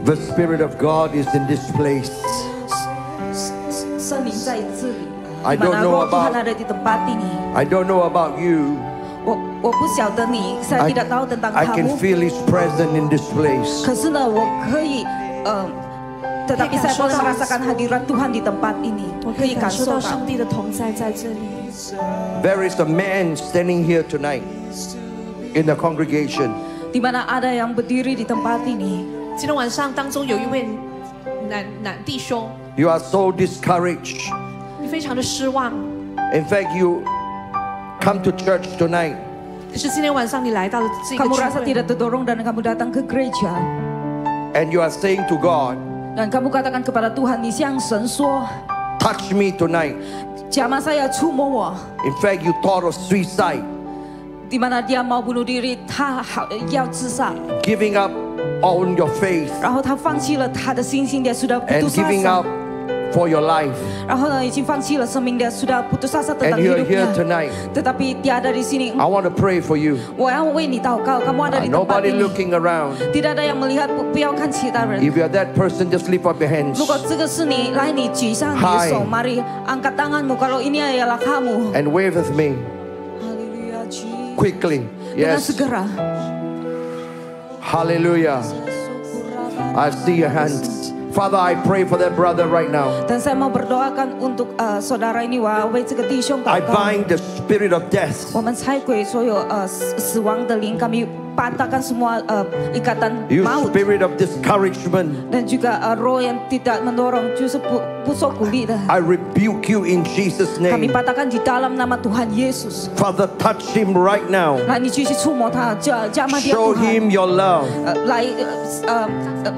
The Spirit of God is in this place. 圣灵在这里。 I don't know about. Tuhan ada di tempat ini. I don't know about you. 我不晓得你，saya tidak tahu tentang I can kamu. feel His presence in this place. 可是呢，我可以tetapi saya boleh merasakan hadirat Tuhan di tempat ini. 我可以感受到上帝的同在在这里。 There is a man standing here tonight in the congregation. Di mana ada yang berdiri di tempat ini. 今天晚上当中有一位男弟兄， You are so discouraged. 你非常的失望。 In fact, you come to church tonight. 可是今天晚上你来到了这个 Kamu 聚 rasa 会， tidak terdorong dan kamu datang ke gereja. And you are saying to God, Dan kamu katakan kepada Tuhan, 你向神说 touch me tonight. ，jamah saya 触摸我。 In fact, you thought of suicide, Di mana dia mau bunuh diri，他要自杀， giving up on your faith 然后他放弃了他的信心，dia sudah and putus giving asa. up for your life. 然后呢，已经放弃了生命，dia sudah putus asa tentang And you are here hidupnya. tonight. Tetapi dia ada di sini. I want to pray for you. 我要为你祷告，kamu ada di tempat Nobody ini. looking around. Tidak ada yang melihat，不要看其他人。 If you are that person, just lift up your hands 如果这个是你，来，你举上你的 Hi. 手，mari angkat tanganmu. Kalau ini adalah kamu. and wave with me Haleluya, Jesus. quickly. Dengan Yes. segera. Hallelujah. I see your hands. Father, I pray for that brother right now. Dan saya mau berdoakan untuk saudara ini，我要为这个弟兄祷 I 告。 bind the spirit of death. 我们拆毁所有死亡的灵，kami patahkan semua ikatan You maut spirit of discouragement. dan juga roh yang tidak mendorong, justru busuk kuli dah. I rebuke you in Jesus' Kami name. patahkan di dalam nama Tuhan Yesus. Father, touch him right now. 来，你继续触摸他，jamah dia Show him Tuhan， your love. 来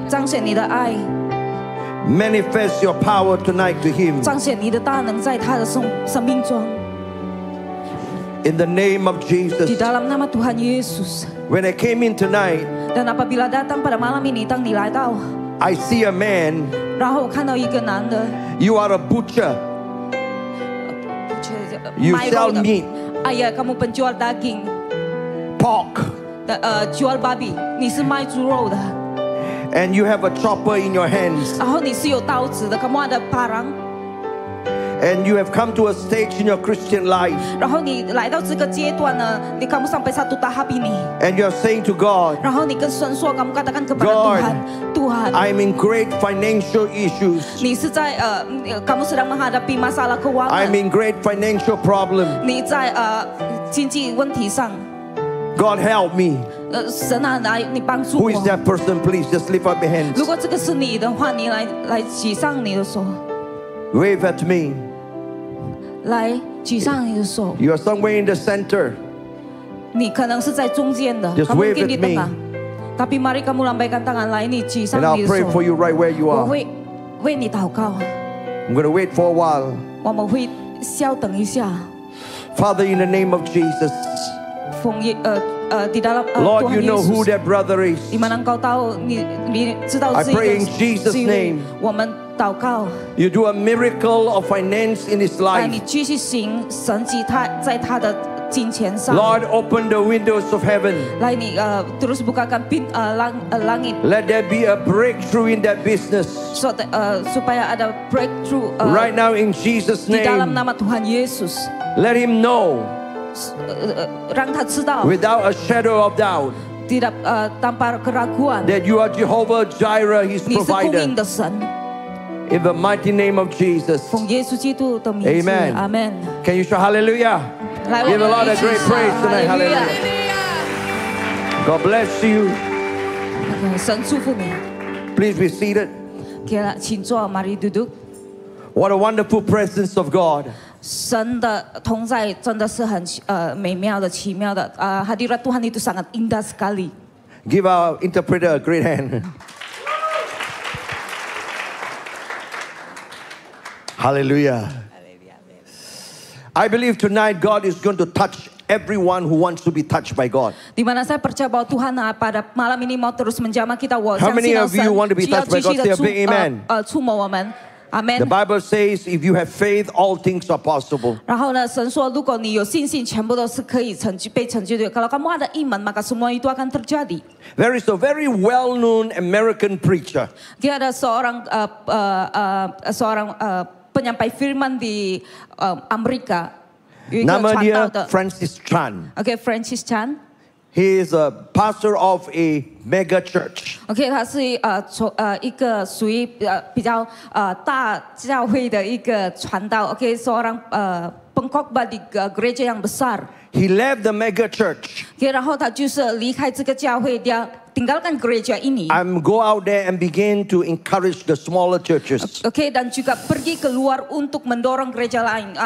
彰显你的爱， Manifest your power tonight to him. 彰显你的大能在他的生命中。 In the name of Di Jesus. dalam nama Tuhan Yesus. When I came in tonight, Dan apabila datang pada malam ini，当你来到， I see a man. 然后我看到一个男的， You are a butcher. You 卖 sell 肉的。 meat, 哎呀，kamu penjual daging， pork, jual babi，你是卖猪肉的， and you have a chopper in your hands. 然后你是有刀子的，kamu ada parang， And you have come to a stage in your Christian life. 然后你来到这个阶段呢，你kamu sampai satu tahap ini， And you are saying to God, 然后你跟神说，kamu katakan kepada God, Tuhan， I'm in great financial issues. 你是在kamu sedang menghadapi masalah keuangan， I'm in great financial problem. 你在经济问题上， God help me. 神啊，来你帮助 Who 我 is。that person? Please just lift up your hands. 如果这个是你的话，你来举上你的手， Wave at me. 来举上你的手。 You are somewhere in the center. 你可能是在中间的 Just kamu wave mungkin at di me. tengah. Tapi mari kamu lambaikan tangan,来你举上 And I'll 你的 pray 手， for you right where you 我 are. 会为你祷告。 I'm going to wait for a while. 我们会稍等一下， Father, in the name of Jesus. di dalam Lord, you Tuhan know who Yesus， that brother is. 你们能够到你知道 I 这 pray in 个 Jesus' 这一位 name. 我们祷告， You do a miracle of finance in his 来 life. 你继续行神迹，在他的金钱上。 Lord, open the windows of heaven. 来你terus bukakan langit， Let there be a breakthrough in that business. supaya ada breakthrough Right now in Jesus' di dalam name. nama Tuhan Yesus， Let him know 让他知道 without a shadow of doubt tidak tanpa keraguan， that you are Jehovah Jireh, his 你是供应 provider. 的神。 In the mighty name of Jesus. 奉耶稣基督的名字 Amen ，Amen。 Can you shout hallelujah? 来， Give the 我 Lord 们 a 一起 great 唱 praise tonight. 哈利路亚 Hallelujah. God bless you. 神祝福你。 Please be seated. 请坐，mari duduk。 What a wonderful presence of God. 神的同在真的是很美妙的、奇妙的。hadirat Tuhan itu sangat indah sekali。 Give our interpreter a great hand. Hallelujah. I believe tonight God is going to touch everyone who wants to be touched by God. Di mana saya percaya bahwa Tuhan pada malam ini mau terus menjamah kita. How many of you want to be touched by God? Say a big amen. 触摸我们。Amen The Bible says, if you have faith, all things are possible. 然后呢，神说，如果你有信心，全部都是可以被成就的。Kalau kamu ada iman, maka semua itu akan terjadi. There is a very well-known American preacher. Dia ada seorang penyampai firman di Amerika. 有一个 Nama 传道 dia 的 Francis Chan. OK Francis Chan。 He is a pastor of a mega church. OK， 他是一个属于比较大教会的一个传道。OK， seorang pengkhotbah di gereja yang besar. He left the mega church. OK， 然后他就是离开这个教会，dia tinggalkan gereja ini. I'm go out there and begin to encourage the smaller churches. OK， dan juga pergi keluar untuk mendorong gereja lain，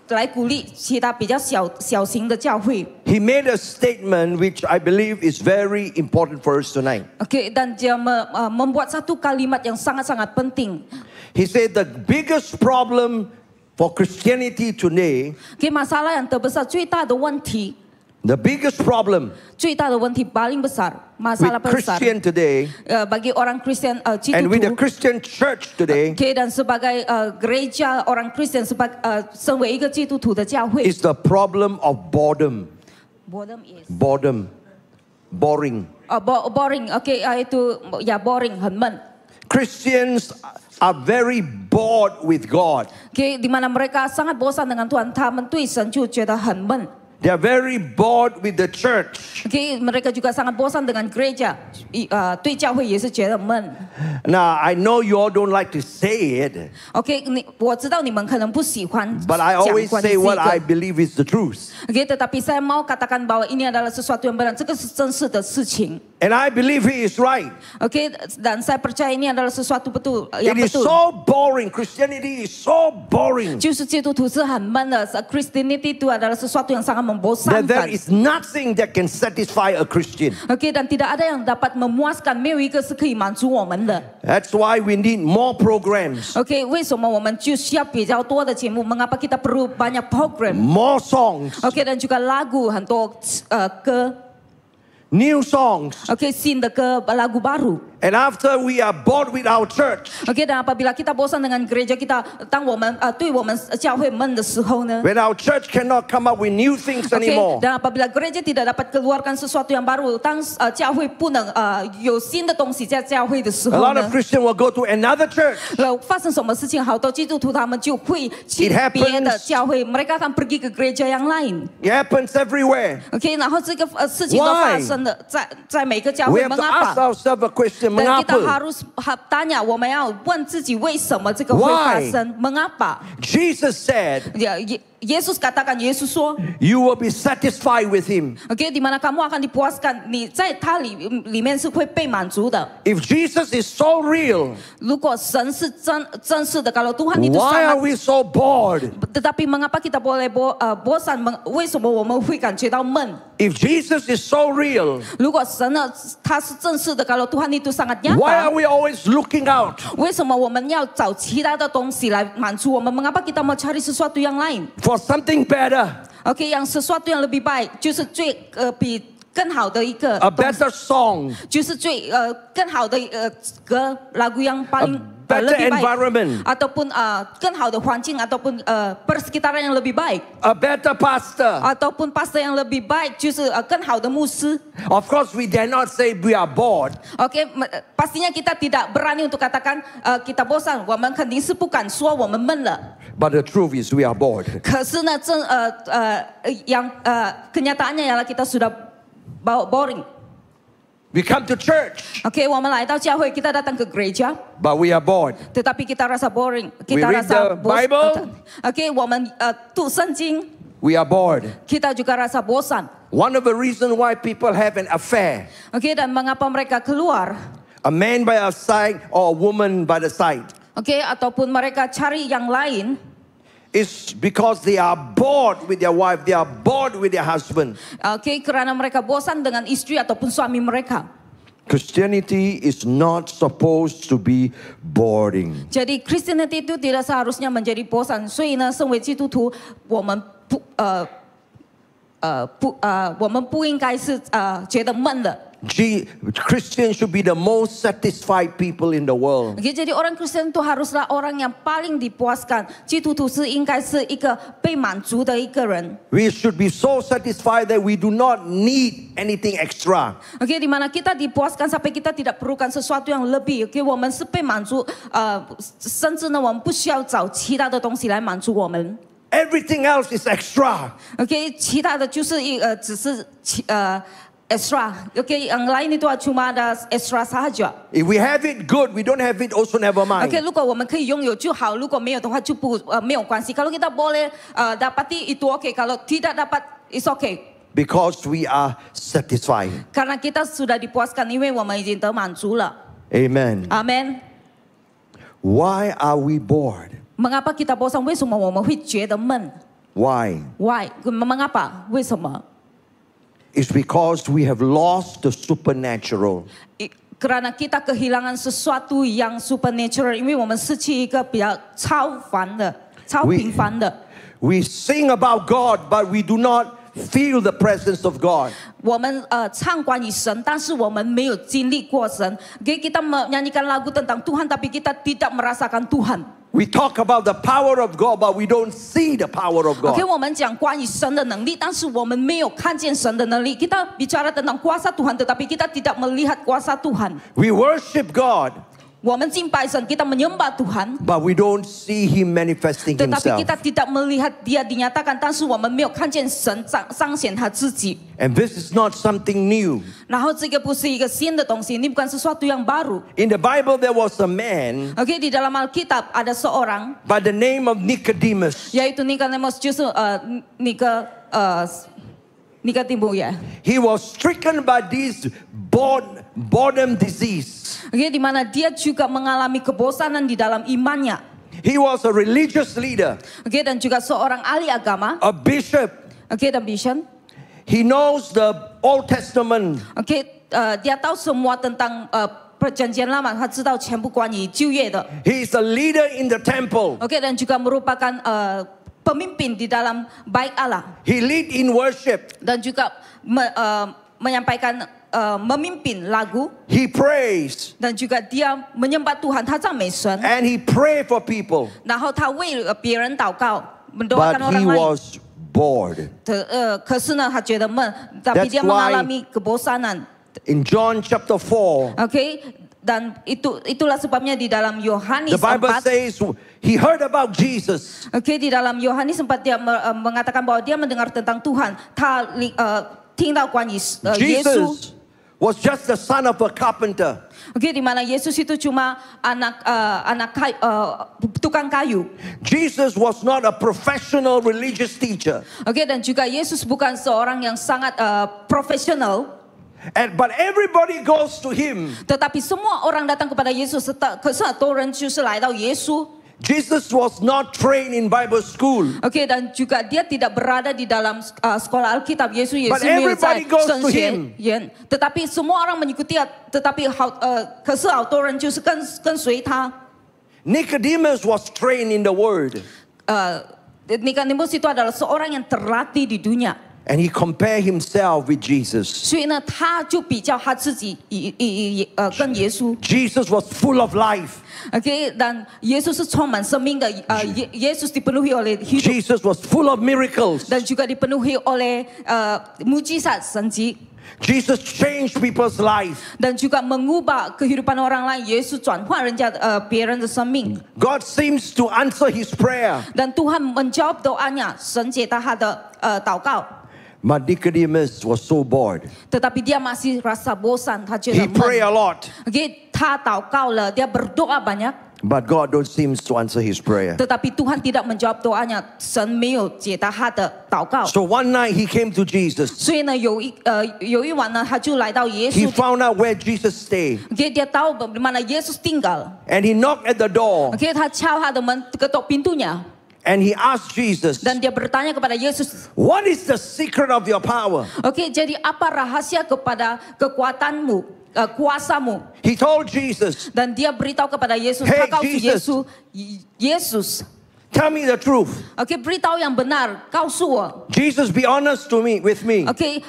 来鼓励其他比较小型的教会。 He made a statement which I believe is very important for us tonight. OK， dan dia membuat satu kalimat yang sangat-sangat penting. He said the biggest problem for Christianity today, OK， masalah yang terbesar 最大的问题。 the biggest problem 最大的问题 paling besar, masalah with besar Christian today bagi orang Kristen and with the Citutu, Christian church today okay, dan sebagai gereja orang Kristen, 身为一个基督徒的教会 is the problem of boredom. boredom is Boredom. Boring. boring, okay, itu ya boring, 很闷. Christians are very bored with God. Okay, di mana mereka sangat bosan dengan Tuhan, 他们对神就觉得很闷. They are very bored with the church. Okay, mereka juga sangat bosan dengan gereja, 对教会也是觉得闷. Now, I know you all don't like to say it, Okay, 我知道你们可能不喜欢 but I 讲 always 关于 say 这 what I 个. believe is the truth. Okay, tetapi saya mau katakan bahwa ini adalah sesuatu yang benar, 这个是真实的事情. And I believe he is right. Okay, dan saya percaya ini adalah sesuatu It yang is betul. so boring. Christianity is so boring 就是基督徒是很闷的 ，Christianity itu adalah sesuatu yang sangat that there membosankan. is nothing that can satisfy a Christian. Okay, dan tidak ada yang dapat memuaskan, 没有一个是可以满足我们的。 That's why we need more programs, Okay， 为什么我们就需要比较多的节目？ Mengapa kita perlu banyak program？ more songs, Okay， dan juga lagu 很多歌。 new songs. Okay， 新的歌，lagu baru。 And after we are bored with our church, Okay， dan apabila kita bosan dengan gereja kita， 当我们对我们教会闷的时候呢？ when our church cannot come up with new things Okay, anymore, dan apabila gereja tidak dapat keluarkan sesuatu yang baru, 当教会不能有新的东西在教会的时 a 候 lot 呢 of Christians will go to another church. 发生什么事情，好多基督徒他们就会去 It happens. 别的教会，mereka akan pergi ke gereja yang lain. It happens everywhere. OK， 然后这个事情都发生的在每个教 We 会 have to ask，mengapa？ ourselves a question, Dan kita mengapa? harus tanya，我们要问自己为什么这个会发生？mengapa？ Jesus said, Yesus katakan, Yesus 说 you will be satisfied with him. ，OK， di mana kamu akan dipuaskan，你在他里面是会被满足的。 If Jesus is so real, 如果神是真实的，kalau Tuhan itu why are sangat， we so bored? tetapi mengapa kita boleh bosan？为什么我们会感觉到闷？ If Jesus is so real, 如果神呢，他是正式的，kalau Tuhan itu sangat why are nyata， we always looking out 为什么我们要找其他的东西来满足我们？mengapa kita mau cari sesuatu yang lain？ for something better, OK， yang sesuatu yang lebih baik， 就是比更好的一个 a better song, 就是更好的歌lagu yang paling better lebih baik environment, ataupun更好的环境ataupun persekitaran yang lebih baik a better pastor? ataupun pastor yang lebih baik， 就是更好的牧师。 Of course, we dare not say we are bored. OK， pastinya kita tidak berani untuk katakan kita bosan， 我们肯定是不敢说我们闷了。 But the truth is we are bored. 可是呢，kenyataannya ialah kita sudah boring。 We come to church, OK， 我们来到教会，kita datang ke gereja， but we are bored. tetapi kita rasa boring， We kita read rasa the Bible. OK， 我们读圣经， We are bored. kita juga rasa bosan。 One of the reasons why people have an affair, OK， dan mengapa mereka keluar？ a man by a side or a woman by the side, OK， ataupun mereka cari yang lain， is because they are bored with their wife, they are bored with their husband. OK， karena mereka bosan dengan istri ataupun suami mereka. Christianity is not supposed to be boring. Jadi Christianity itu tidak seharusnya menjadi bosan， 所以呢，身为基督徒，我们不应该是觉得闷的。Christians should be the most satisfied people in the world. Okay, jadi orang Kristen itu haruslah orang yang paling dipuaskan. 基督徒是应该是一个被满足的一个人。We should be so satisfied that we do not need anything extra. Okay, di mana kita dipuaskan sampai kita tidak perlukan sesuatu yang lebih. Okay, 我们是被满足，甚至呢，我们不需要找其他的东西来满足我们。Everything else is extra. Okay, 其他的就是只是extra. Okay, yang lain itu cuma ada extra sahaja. If we have it, good. We don't have it, also never mind. Okay, 如果我们可以拥有就好，如果没有的话就没有关系。Kalau kita boleh dapati itu okay, kalau tidak dapat it's okay. Because we are satisfied. Karena kita sudah dipuaskan, 因为我们已经得满足了。Amen. Amen. Why are we bored? Mengapa kita bosan? 为什么我们会觉得闷 Why? Why? Mengapa? 为什么？ It's because we have lost the supernatural. Kerana kita kehilangan sesuatu yang supernatural, 因为我们失去一个比较超凡的、超平凡的。We sing about God, but we do not feel the presence of God. 我们唱关于神，但是我们没有经历过神。Kita menyanyikan lagu tentang Tuhan, tapi kita tidak merasakan Tuhan. We talk about the power of God, but we don't see the power of God. Okay, 我们讲关于神的能力，但是我们没有看见神的能力。Kita bicara tentang kuasa Tuhan, tetapi kita tidak melihat kuasa Tuhan. We worship God, 我们敬拜神，kita menyembah Tuhan, but we don't see Him manifesting tetapi Himself. kita tidak melihat Dia dinyatakan, 但是我们没有看见神彰显他自己。And this is not something new. 然后这个不是一个新的东西，ini bukan sesuatu yang baru. In the Bible, there was a man Okay, di dalam Alkitab ada seorang, by the name of Nicodemus. yaitu Nicodemus, 就是Nicodemus ya. He was stricken by this boredom disease. Okay, di mana dia juga mengalami kebosanan di dalam imannya. He was a religious leader, Okay, dan juga seorang ahli agama. a bishop. Okay, dan bishop. He knows the Old Testament. Okay, dia tahu semua tentang perjanjian lama, 他知道全部关于旧约的。 He is a leader in the temple. Okay, dan juga merupakan pemimpin di dalam bait Allah. He lead in worship. Dan juga menyampaikan memimpin lagu. He prays. Dan juga dia menyembah Tuhan, 他赞美神。 And he pray for people. 然后他为别人祷告， But mendoakan orang he lain. was bored. 可是呢，他觉得闷，tapi That's dia why- mengalami kebosanan. In John chapter 4, Okay, dan itulah sebabnya di dalam Yohanes the Bible 4. says he heard about Jesus. Okay, di dalam Yohanes 4 dia mengatakan bahwa dia mendengar tentang Tuhan. 他听到关于耶稣。 Jesus was just the son of a carpenter. Okay, di mana Yesus itu cuma anak tukang kayu. Jesus was not a professional religious teacher. Okay, dan juga Yesus bukan seorang yang sangat profesional. But everybody goes to him. Tetapi semua orang datang kepada Yesus. 可是很多人就是来到耶稣。 Jesus was not trained in Bible school. Okay, dan juga dia tidak berada di dalam sekolah Alkitab. Yesus But 没有在 everybody goes 神 to 学 him. 院。tetapi semua orang mengikuti dia. tetapi 可是好多人就是跟随他。 Nicodemus was trained in the word. Nicodemus itu adalah seorang yang terlatih di dunia. And he compared himself with Jesus. 所以呢，他就比较他自己跟耶稣。 Jesus was full of life. Okay, dan Yesus 是充满生命的。Yesus dipenuhi oleh hidup Jesus was full of miracles. dan juga dipenuhi oleh mujizat janji Jesus changed people's life. dan juga mengubah kehidupan orang lain. Yesus 转换别人的生命。 God seems to answer his prayer. Dan Tuhan menjawab doanya, 神解答他的祷告。 But Nicodemus was so bored. Tetapi dia masih rasa bosan, 他觉得 He prayed 闷。 a lot. Okay, 他祷告了，dia berdoa banyak. But God don't seem to answer his prayer. Tetapi Tuhan tidak menjawab doanya, 神没有解答他的祷告。 So one night he came to Jesus. 所以呢，有一晚呢，他就来到耶 He 稣。 found out where Jesus stayed. Dia tahu di mana Yesus tinggal. And he knocked at the door. Okay, 他敲他的门，ketok pintunya. And he asked Jesus, Dan dia bertanya kepada Yesus, what is the secret of your power? okay, jadi apa rahasia kepada kekuatanmu, kuasamu? He told Jesus, Dan dia beritahu kepada Yesus, Hey, 他告诉 Jesus. Yesus, tell me the truth. okay, beritahu yang benar, 告诉我 Jesus, be honest with me. okay,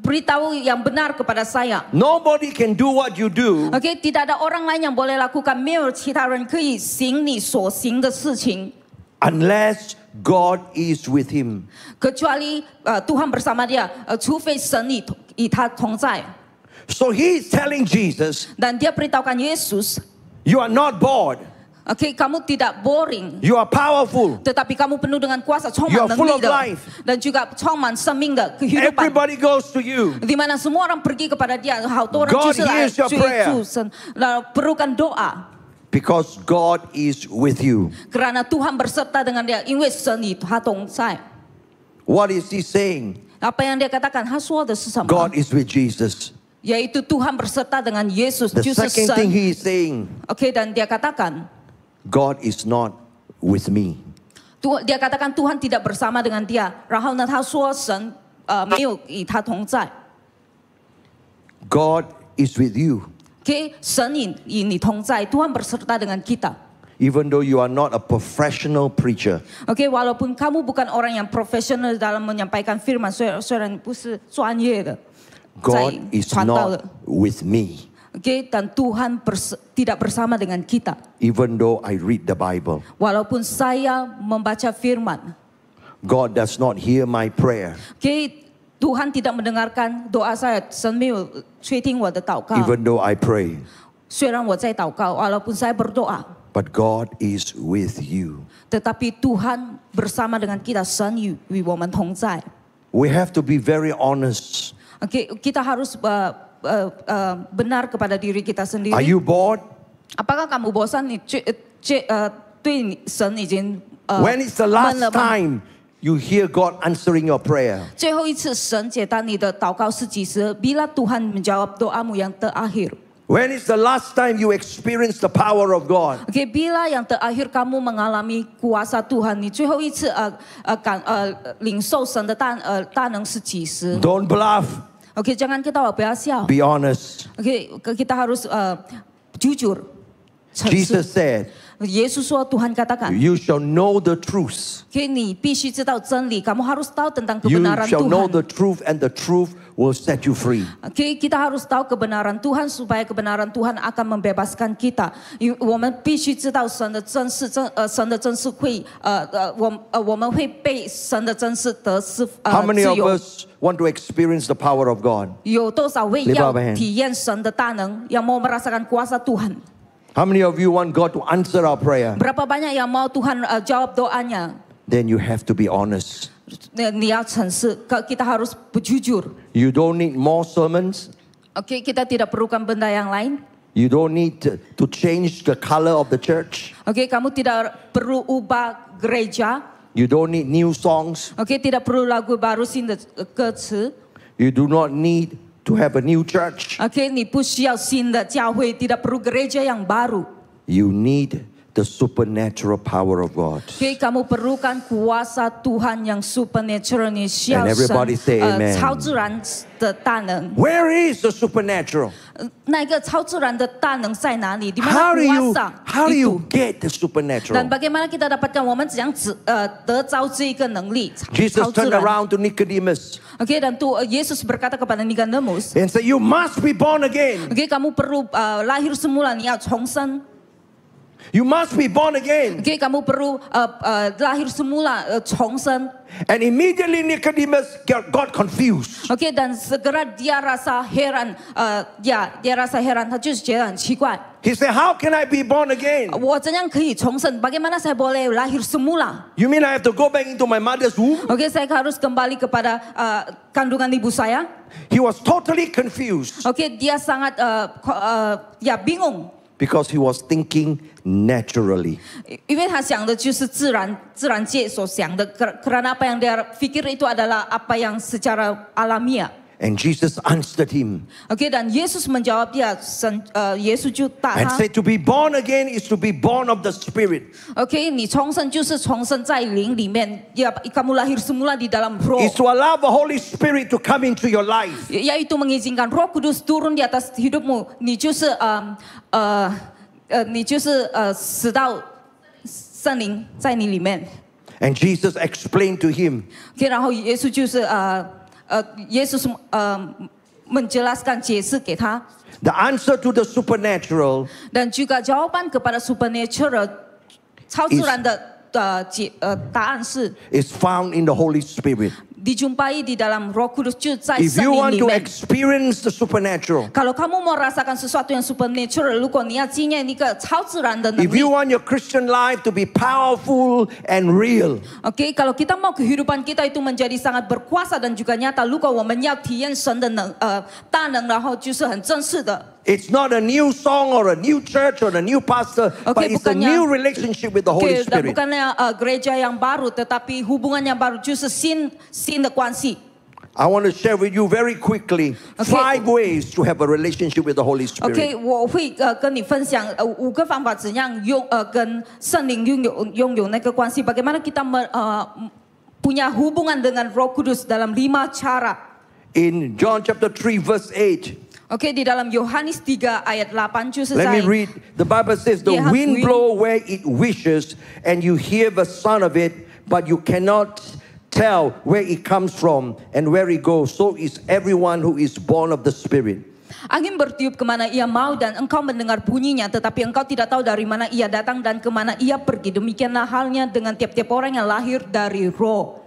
beritahu yang benar kepada saya. Nobody can do what you do OK， tidak ada orang lain yang boleh lakukan，没有其他人可以行你所行的事情， unless God is with him. kecuali Tuhan bersama dia，除非神与他同在。 So he is telling Jesus, Dan dia beritahukan Yesus, you are not bored. OK， kamu tidak boring. You are powerful. Tetapi kamu penuh dengan kuasa, You are 充满 full 能 of 力的 life. ，dan juga 充满生命的kehidupan。 Everybody goes to you. Di mana semua orang pergi kepada dia，好多人 God 就是来 hears your 追 prayer. 逐神，lalu perlukan doa， Because God is with you. kerana Tuhan berserta dengan dia，因为神与他同在。 What is he saying? Apa yang dia katakan？他说的是什么？ God is with Jesus. Yaitu Tuhan berserta dengan Yesus， The 就是 second thing 神。 he is saying, OK， dan dia katakan， God is not with me. dia katakan Tuhan tidak bersama dengan dia。然后呢，他说神没有与他同在。 God is with you. OK， 神与你同在，Tuhan berserta dengan kita。 Even though you are not a professional preacher, OK， walaupun kamu bukan orang yang profesional dalam menyampaikan firman， 虽然不是专业的， God 在 is 传道的。 not with me. OK， dan Tuhan tidak bersama dengan kita. Even though I read the Bible, Walaupun saya membaca firman, God does not hear my prayer. OK， Tuhan tidak mendengarkan doa saya， 神没有垂听我的祷告。 Even though I pray, 虽然我在祷告， walaupun saya berdoa， but God is with you. tetapi Tuhan bersama dengan kita， 神与我们同在。 We have to be very honest. OK， kita harus benar kepada diri kita sendiri. Are you bored? Apakah kamu bosan? 对你神已经 When is the 闷了 last 吗？ time you hear God answering your prayer? 最后一次神解答你的祷告是几时？ Bila Tuhan menjawab doamu yang terakhir. When is the last time you experienced the power of God? OK， bila yang terakhir kamu mengalami kuasa Tuhan， 你最后一次领受神的大能是几时 Don't bluff. ？OK， jangan ketawa， 不要笑。 Be honest. OK， kita harus jujur， 诚实。 Jesus said, 耶稣说，Tuhan katakan， you shall know the truth. OK， 你必须知道真理，kamu harus tahu tentang You kebenaran shall know Tuhan. the truth, and the truth will set you free. OK， kita harus tahu kebenaran Tuhan supaya kebenaran Tuhan akan membebaskan kita. 我们必须知道神的真实，神的真实会我们会被神的真实得自 How many of 由。 us want to experience the power of God? 有多少位 Lift 要 up a hand. 体验神的大能，要mau merasakan kuasa Tuhan? How many of you want God to answer our prayer? Berapa banyak yang mau Tuhan jawab doanya? Then you have to be honest. 你要诚实，kita harus berjujur. You don't need more sermons. OK， kita tidak perlukan benda yang lain. You don't need to change the color of the church. OK， kamu tidak perlu ubah gereja. You don't need new songs. OK， tidak perlu lagu baru 新的歌词。 You do not need to have a new church. OK， 你不需要新的教会， tidak perlu gereja yang baru. You need the supernatural power of God. OK， kamu perlukan kuasa Tuhan yang supernatural， 你需要 And 神 everybody say amen. 超自然的大能。 Where is the supernatural? 那个超自然的大能在哪里？ Di How mana do you kuasa how do you itu? get the Dan supernatural? bagaimana kita dapatkan? 我们怎样得着这一个能力？ Jesus 超自 turned 然。 around to Nicodemus OK， dan Yesus berkata kepada Nikodemus， and said, you must be born again. OK， kamu perlu lahir semula， 你要重生。 You must be born again. OK， kamu perlu lahir semula， 重生。 And immediately Nicodemus got confused. OK， dan segera dia rasa heran， dia rasa heran， 他就是觉得很奇怪。 He said, how can I be born again? 我怎样可以重生？ Bagaimana saya boleh lahir semula? You mean I have to go back into my mother's womb? OK， saya harus kembali kepada kandungan ibu saya. He was totally confused OK， dia sangat bingung， because he was thinking naturally. 因为他想的就是自然界所想的，karena apa yang dia pikir itu adalah apa yang secara alamiah. And Jesus answered him OK， dan Yesus menjawab dia， 耶稣就答 and 他 said, to be born again is to be born of the Spirit. OK， 你重生就是重生在灵里面，要kamu lahir semula di dalam roh， It's to allow the Holy Spirit to come into your life. yaitu mengizinkan Roh Kudus turun di atas hidupmu， 你就是死到圣灵在你里面。 And Jesus explained to him, OK， 然后耶稣就是 Yesus menjelaskan 解释给他， The answer to the supernatural dan juga jawaban kepada supernatural 超自然的答案是 is found in the Holy Spirit. dijumpai di dalam Roh Kudus 就在 If 圣 you 灵 want 里 to 面。 experience the supernatural, Kalau kamu mau rasakan sesuatu yang supernatural, 如果你要经验一个超自然的能 if 力 you want your Christian life to be powerful and real,，OK， kalau kita mau kehidupan kita itu menjadi sangat berkuasa dan juga nyata， 如果我们要体验神的大能，然后就是很正式的。 it's not a new song or a new church or a new pastor, but Okay, it's a bukannya- new relationship with the Holy OK， dan Spirit. bukannya gereja yang baru, tetapi hubungan yang baru，就是新的关系。 I want to share with you very quickly Okay. 5 ways to have a relationship with the Holy Spirit. OK， 我会跟你分享5个方法，怎样跟圣灵拥有那个关系。Bagaimana kita punya hubungan dengan Roh Kudus dalam 5 cara. In John chapter 3 verse 8, OK， di dalam Yohanes 3 ayat 8 就是 let 在 me read. The Bible says, the Yeah, wind wind. blow where it wishes, and you hear the sound of it, but you cannot tell where it comes from and where it goes. So is everyone who is born of the Spirit. Angin bertiup kemana ia mau dan engkau mendengar bunyinya, tetapi engkau tidak tahu dari mana ia datang dan kemana ia pergi. Demikianlah halnya dengan tiap-tiap orang yang lahir dari Roh.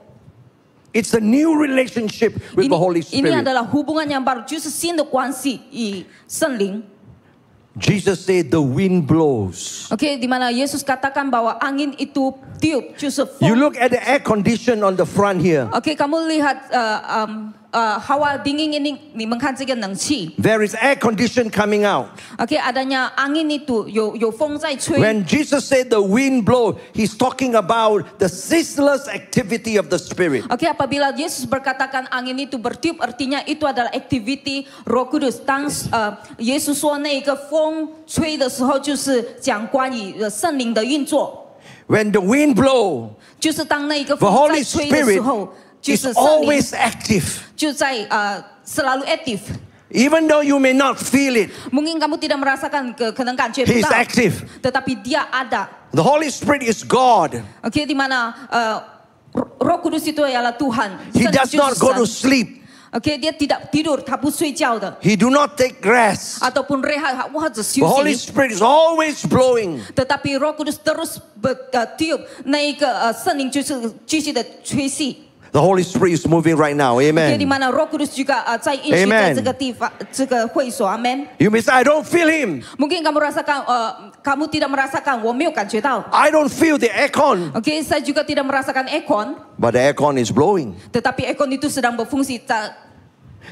It's a new relationship with the Holy Ini Spirit. adalah hubungan yang baru, 就是新的关系与圣灵。 Jesus said the wind blows. OK， di mana Yesus katakan bahwa angin itu tiup， 就是风。 You look at the air condition on the front here. OK， kamu lihat hawa dingin ini， 你们看这个冷气。 There is air condition coming out. OK， adanya angin itu 有风在吹。 When Jesus said the wind blow, he's talking about the ceaseless activity of the Spirit. OK， apabila Yesus berkatakan angin itu bertiup, artinya itu adalah activity Roh Kudus。当耶稣说那个风吹的时候，就是讲关于圣灵的运作。 When the wind blow, 就是当那个 the 风 Holy 在吹的时候， Spirit 就 is 是圣灵 always active. 就在selalu aktif。 Even though you may not feel it, Mungkin kamu tidak merasakan, 可能感觉不 He's 到， active. tetapi dia ada。 The Holy Spirit is God. OK， di mana Roh Kudus itu ialah Tuhan。 He 圣灵 does 就 not 是 go to 神。 sleep. OK， dia tidak tidur，他不睡觉的， He do not take rest. ataupun rehat或者 The 休 Holy 息。 Spirit is always blowing. Tetapi Roh Kudus terus tiup， 那一个圣灵就是继续的吹气。 The Holy Spirit is moving right now. OK， Amen. di mana Roh Kudus juga 在运行 Amen 在这个地方，这个会所。Amen。 You may say, I don't feel Him. Mungkin kamu rasakan, kamu tidak merasakan, 我没有感觉到。 I don't feel the aircon. OK， saya juga tidak merasakan aircon， But the aircon is blowing. tetapi aircon itu sedang berfungsi.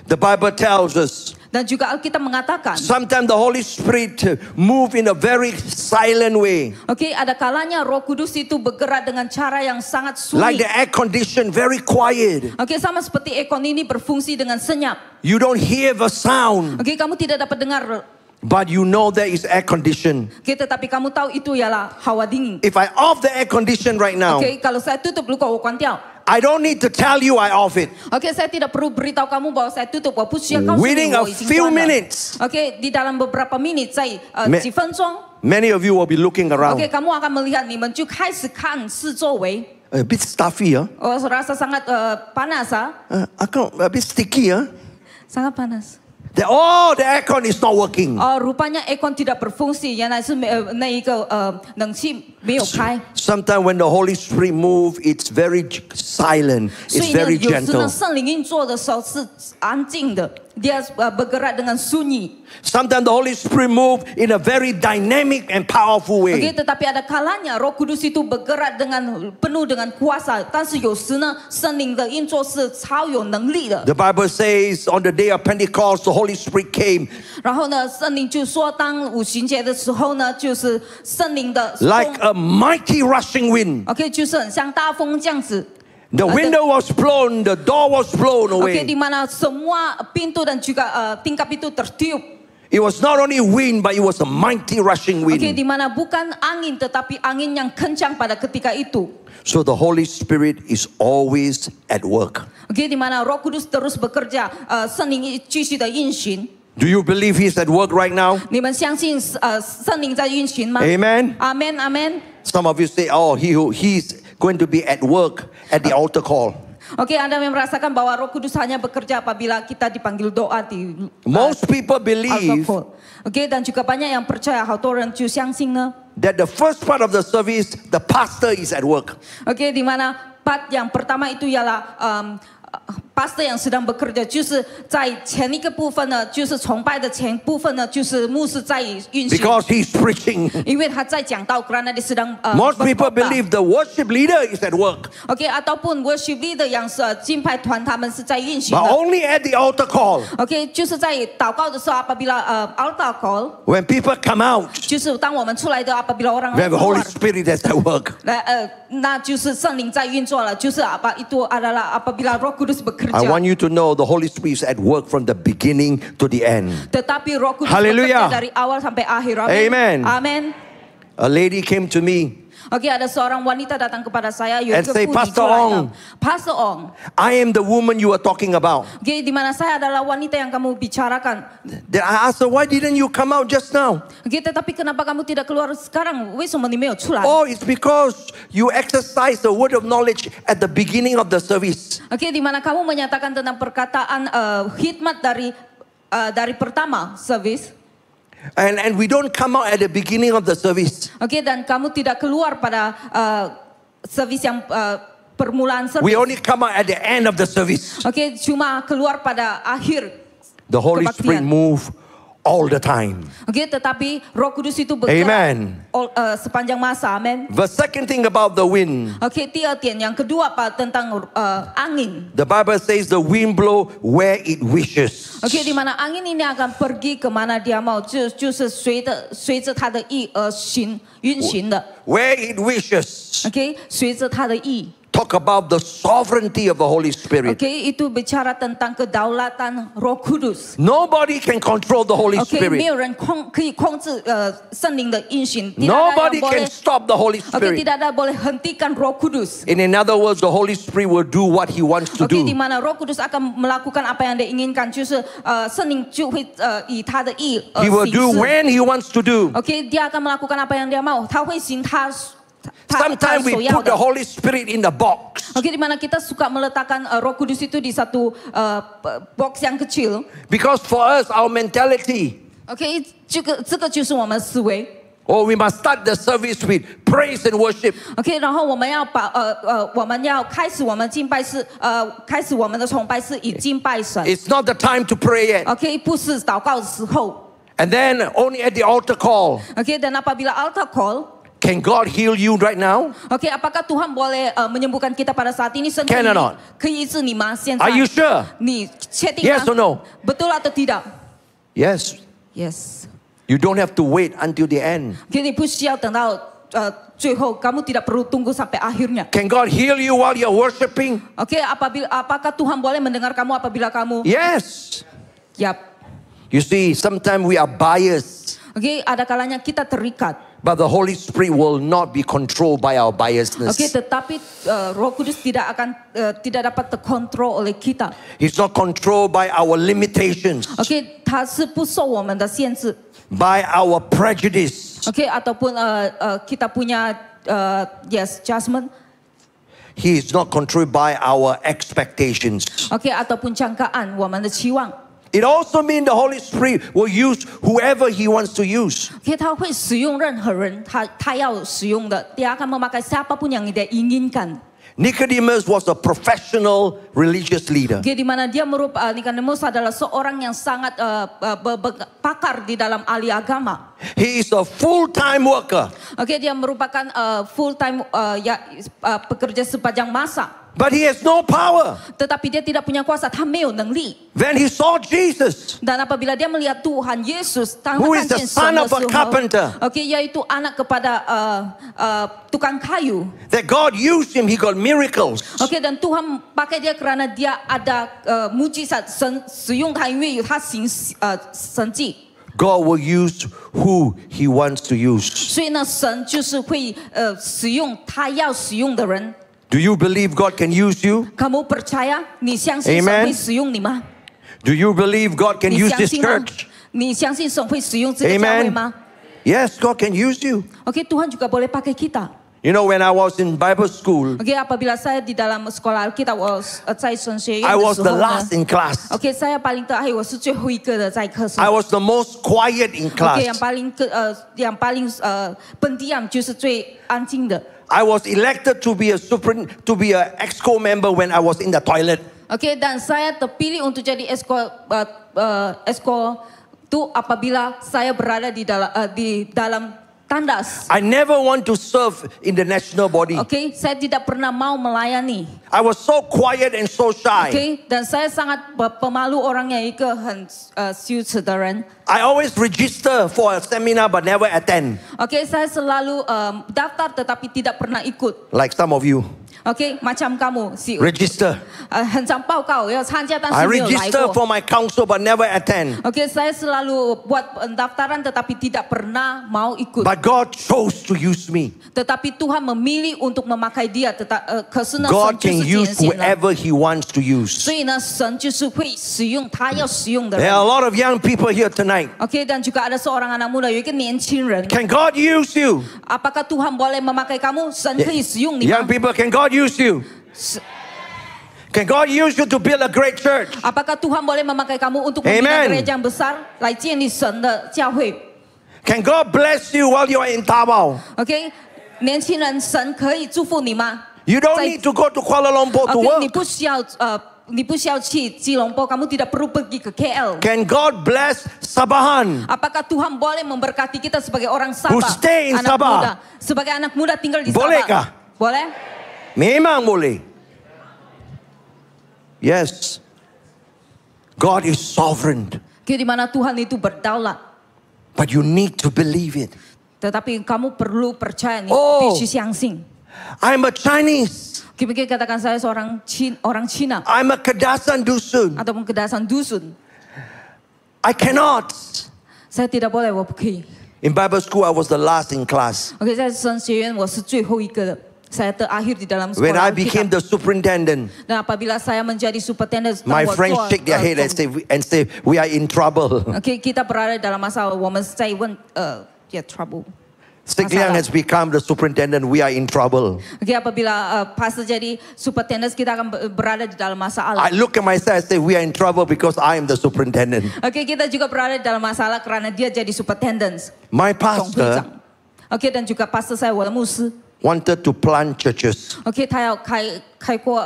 The Bible tells us Dan juga Alkitab mengatakan, sometimes the Holy Spirit move in a very silent way. OK, ada kalanya Roh Kudus itu bergerak dengan cara yang sangat Like sunyi. the air condition, very quiet. OK, sama seperti aircon ini berfungsi dengan senyap. You don't hear the sound, OK, kamu tidak dapat dengar, but you know there is air condition. OK, tetapi kamu tahu itu ialah hawa dingin. If I off the air condition right now, OK, kalau saya tutup, 如果我关掉 I don't need to tell you I off it. OK, saya tidak perlu beritahu kamu bahwa saya tutup. 我不需要告诉你 Within a 我已经 few 关了。 minutes, OK, di dalam beberapa menit, 在几分钟 many of you will be looking around. OK, kamu akan melihat, 你们就开始看四周围。 A bit stuffy, huh? Oh, rasa sangat panas, A bit sticky, huh? sangat panas. The aircon is not working. Rupanya aircon tidak berfungsi，原来是那一个冷气没有开。 Sometimes when the Holy Spirit move, it's very silent. 所 It's 以呢， very 有时呢， gentle. 圣灵运作的时候是安静的，dia bergerak dengan sunyi。 Sometimes the Holy Spirit move in a very dynamic and powerful OK， way. tetapi ada kalanya Roh Kudus itu bergerak dengan penuh dengan kuasa，但是有时呢，圣灵的运作是超有能力的。 The Bible says on the day of Pentecost, the Holy Spirit came 然后呢，圣灵就说，当五旬节的时候呢，就是圣灵的风 like a mighty rushing wind. OK， 就是很像大风这样子。 The window was blown, the door was blown OK， di away. mana semua pintu dan juga tingkap itu tertiup. It was not only wind, but it was a mighty rushing OK， wind. di mana bukan angin tetapi angin yang kencang pada ketika itu. So the Holy Spirit is always at work. OK， di mana Roh Kudus terus bekerja，圣灵继续的运行。 Do you believe He's at work right now? 你们相信圣灵在运行吗 Amen. Amen，Amen。 Some of you say, oh, he's going to be at work at the altar call. Oke, Anda merasakan bahwa Roh Kudus hanya bekerja apabila kita dipanggil doa di Most people altar believe call. Oke, dan juga banyak yang percaya 好多人就相信呢。 that the first part of the service, the pastor is at work. Oke, di mana part yang pertama itu ialah pastor yang sedang bekerja，就是在前一个部分呢，就是崇拜的前部分呢，就是牧师在运行。 Because he's preaching. 因为他在讲道，kerana dia sedang Most people berkhotbah. believe the worship leader is at work. Oke, ataupun worship leader yang是敬拜团，他们是在运行 But 的。 only at the altar call, OK， 就是在祷告的时候，apabila altar call， when people come out, 就是当我们出来的，apabila orang we have the Holy keluar， Spirit that's at work. 那就是圣灵在运作了，就是itu adalah apabila Roh Kudus I bekerja。 want you to know the Holy Spirit is at work from the beginning to the end. Tetapi Roh Kudus Hallelujah. bekerja dari awal sampai akhir. Amen. Amen. A lady came to me Oke, ada seorang wanita datang kepada saya, and say, Pastor Ong, Pastor Ong. I am the woman you are talking about. Oke, di mana saya adalah wanita yang kamu bicarakan. Then I asked her, why didn't you come out just now? Oke, tetapi kenapa kamu tidak keluar sekarang? 为什么你没有出来？ Oh, it's because you exercise the word of knowledge at the beginning of the service. Oke, di mana kamu menyatakan tentang perkataan hikmat dari pertama service. And we don't come out at the beginning of the service. Oke, dan kamu tidak keluar pada service yang permulaan service. We only come out at the end of the service. Oke, cuma keluar pada akhir. The Holy Spirit kebaktian. move all the time. Oke, tetapi Roh Kudus itu bergerak Amen. sepanjang masa. Amin. The second thing about the wind, Oke, 第二点 yang kedua apa tentang angin. the Bible says the wind blow where it wishes. Oke, di mana angin ini akan pergi ke mana dia mau, 就是随着他的意而运行的。 Where it wishes. Oke, 随着他的意。 Talk about the sovereignty of the Holy Spirit. Oke, itu bicara tentang kedaulatan Roh Kudus. Nobody can control the Holy Oke, 没 Spirit. 有人可以控制圣灵的运行。Tidak ada Nobody yang can boleh. stop the Holy Oke, Spirit. tidak ada boleh hentikan Roh Kudus. In other words, the Holy Spirit will do what He wants to Oke, di do. mana Roh Kudus akan melakukan apa yang dia inginkan, 就是圣灵就会以他的意 He will 行 do 事。 when He wants to do. Oke, dia akan melakukan apa yang dia mau. 他会行他 Sometimes 所 we 要 put the 的。 Holy Spirit in the box Oke, di mana kita suka meletakkan Roh Kudus itu di satu box yang kecil. because for us, our mentality, Oke, 这个就是我们思维。 oh, we must start the service with praise and worship. OK， 然后我们要我们要开始我们敬拜是开始我们的崇拜是以敬拜神。 It's not the time to pray yet. OK， 不是祷告的时候。 And then only at the altar call. OK， dan apabila altar call。 Can God heal you right now? OK， apakah Tuhan boleh menyembuhkan kita pada saat ini? Can or not? 可以医治你吗？现在 Are you sure? 你确定吗 Yes or no? Betul atau tidak? Yes. Yes. You don't have to wait until the end. OK， 你不需要等到最后，kamu tidak perlu tunggu sampai akhirnya. Can God heal you while you're worshiping? OK， apakah Tuhan boleh mendengar kamu apabila kamu? Yes. Yap. You see, sometimes we are biased, OK， ada kalanya kita terikat. but the Holy Spirit will not be controlled by our biasness. Oke, tetapi Roh Kudus tidak dapat terkontrol oleh kita. He's not controlled by our limitations, Oke, 他是不受我们的限制。 by our prejudice. Oke, ataupun kita punya judgment. He is not controlled by our expectations. Oke, ataupun jangkaan 我们的期望。 It also means the Holy Spirit will use whoever He wants to use. Oke, 他会使用任何人，他要使用的，dia akan memakai siapapun yang dia inginkan. Nicodemus was a professional religious leader. Oke, di mana dia Nicodemus adalah seorang yang sangat pakar di dalam ahli agama. He is a full-time worker. Oke, dia merupakan full time pekerja sepanjang masa. But he has no power. Tetapi dia tidak punya kuasa, 他没有能力。 When he saw Jesus, Dan apabila dia melihat Tuhan Yesus, who is the son of a carpenter, oke, yaitu anak kepada tukang kayu. that God used him, he got miracles. Oke, dan Tuhan pakai dia kerana dia ada mujizat, 神使用他，因为他行神迹。 God will use who He wants to use. 所以呢，神就是会使用他要使用的人。 Do you believe God can use you? Kamu percaya? 你相信神 Amen. 会使用你吗？ Do you believe God can 你 use 相 this 信吗 church?？你相信神会使用这个教会 Amen. 吗 Yes, God can use you. ？OK， Tuhan juga boleh pakai kita. You know, when I was in Bible school, OK, apabila saya di dalam sekolah Alkitab，在神学院 I 的 was 时 the 候呢 last in class. OK， saya paling terakhir，我是最后一个的在课室。 I was the most quiet in OK， yang class. paling pendiam，就是最安静的。 I was elected to be a exco member when I was in the toilet. OK， dan saya terpilih untuk jadi exco itu apabila saya berada di dalam tandas. I never want to serve in the national body. OK， saya tidak pernah mau melayani. I was so quiet and so shy. OK， dan saya sangat pemalu orangnya，一个很羞耻的人。 I always register for a seminar but never attend, OK， saya selalu daftar tetapi tidak pernah ikut. like some of you. OK， macam kamu Register. 很常报告要参加，但 I 是没有来 register 过。 for my council but never attend. OK， saya selalu buat pendaftaran tetapi tidak pernah mau ikut. But God chose to use me. Tetapi Tuhan memilih untuk memakai dia. 可是呢， God 神就 can 是 use 拣选了。 whoever He wants to use. 所以呢，神就是会使用他要使用的 There 人 are a。lot of young people here tonight. OK， dan juga ada seorang anak muda，有一个年轻人。 Can God use you? Apakah Tuhan boleh memakai kamu？神可以使用你 Young 吗？ people, can God use you? Can God use you to build a great church? Apakah Tuhan boleh memakai kamu untuk Amen. membina gereja yang besar，来建立神的教会 Can God bless you while you are in Davao? ？OK， 年轻人，神可以祝福你吗 You don't 在 need to go to Kuala Lumpur to ？OK， 你 work. 不需要去吉隆坡，kamu tidak perlu pergi ke KL。 Can God bless Sabahan? Apakah Tuhan boleh memberkati kita sebagai orang Sabah? Who stay in anak Sabah? muda, sebagai anak muda tinggal di Bolehkah? Sabah. Boleh? Memang boleh. Yes. God is sovereign. Okay, di mana Tuhan itu berdaulat. But you need to believe it. Tetapi kamu perlu percaya, nih, Oh. 必须相信。 I'm a Chinese. Mungkin katakan saya seorang orang Cina I'm a Kedasan Dusun. ataupun kedasan dusun. I cannot. Saya tidak boleh, 我不可以。 In Bible school, I was the last in class. OK， 在神学院我是最后一个的。Saya terakhir di dalam When I sekolah became Alkitab. the superintendent, Dan apabila saya menjadi superintendent, my friends shake their head and say, we are in trouble. OK， kita berada dalam masalah，我们在问trouble。 Stick Liang has become the superintendent, we are in trouble. OK， apabila pastor jadi superintendent, kita akan berada di dalam masalah. I look at myself and say, we are in trouble because I am the superintendent. OK， kita juga berada dalam masalah karena dia jadi superintendent. My 总会长 pastor OK， dan juga pastor saya，我的牧师。 wanted to plant churches. OK， 他要开过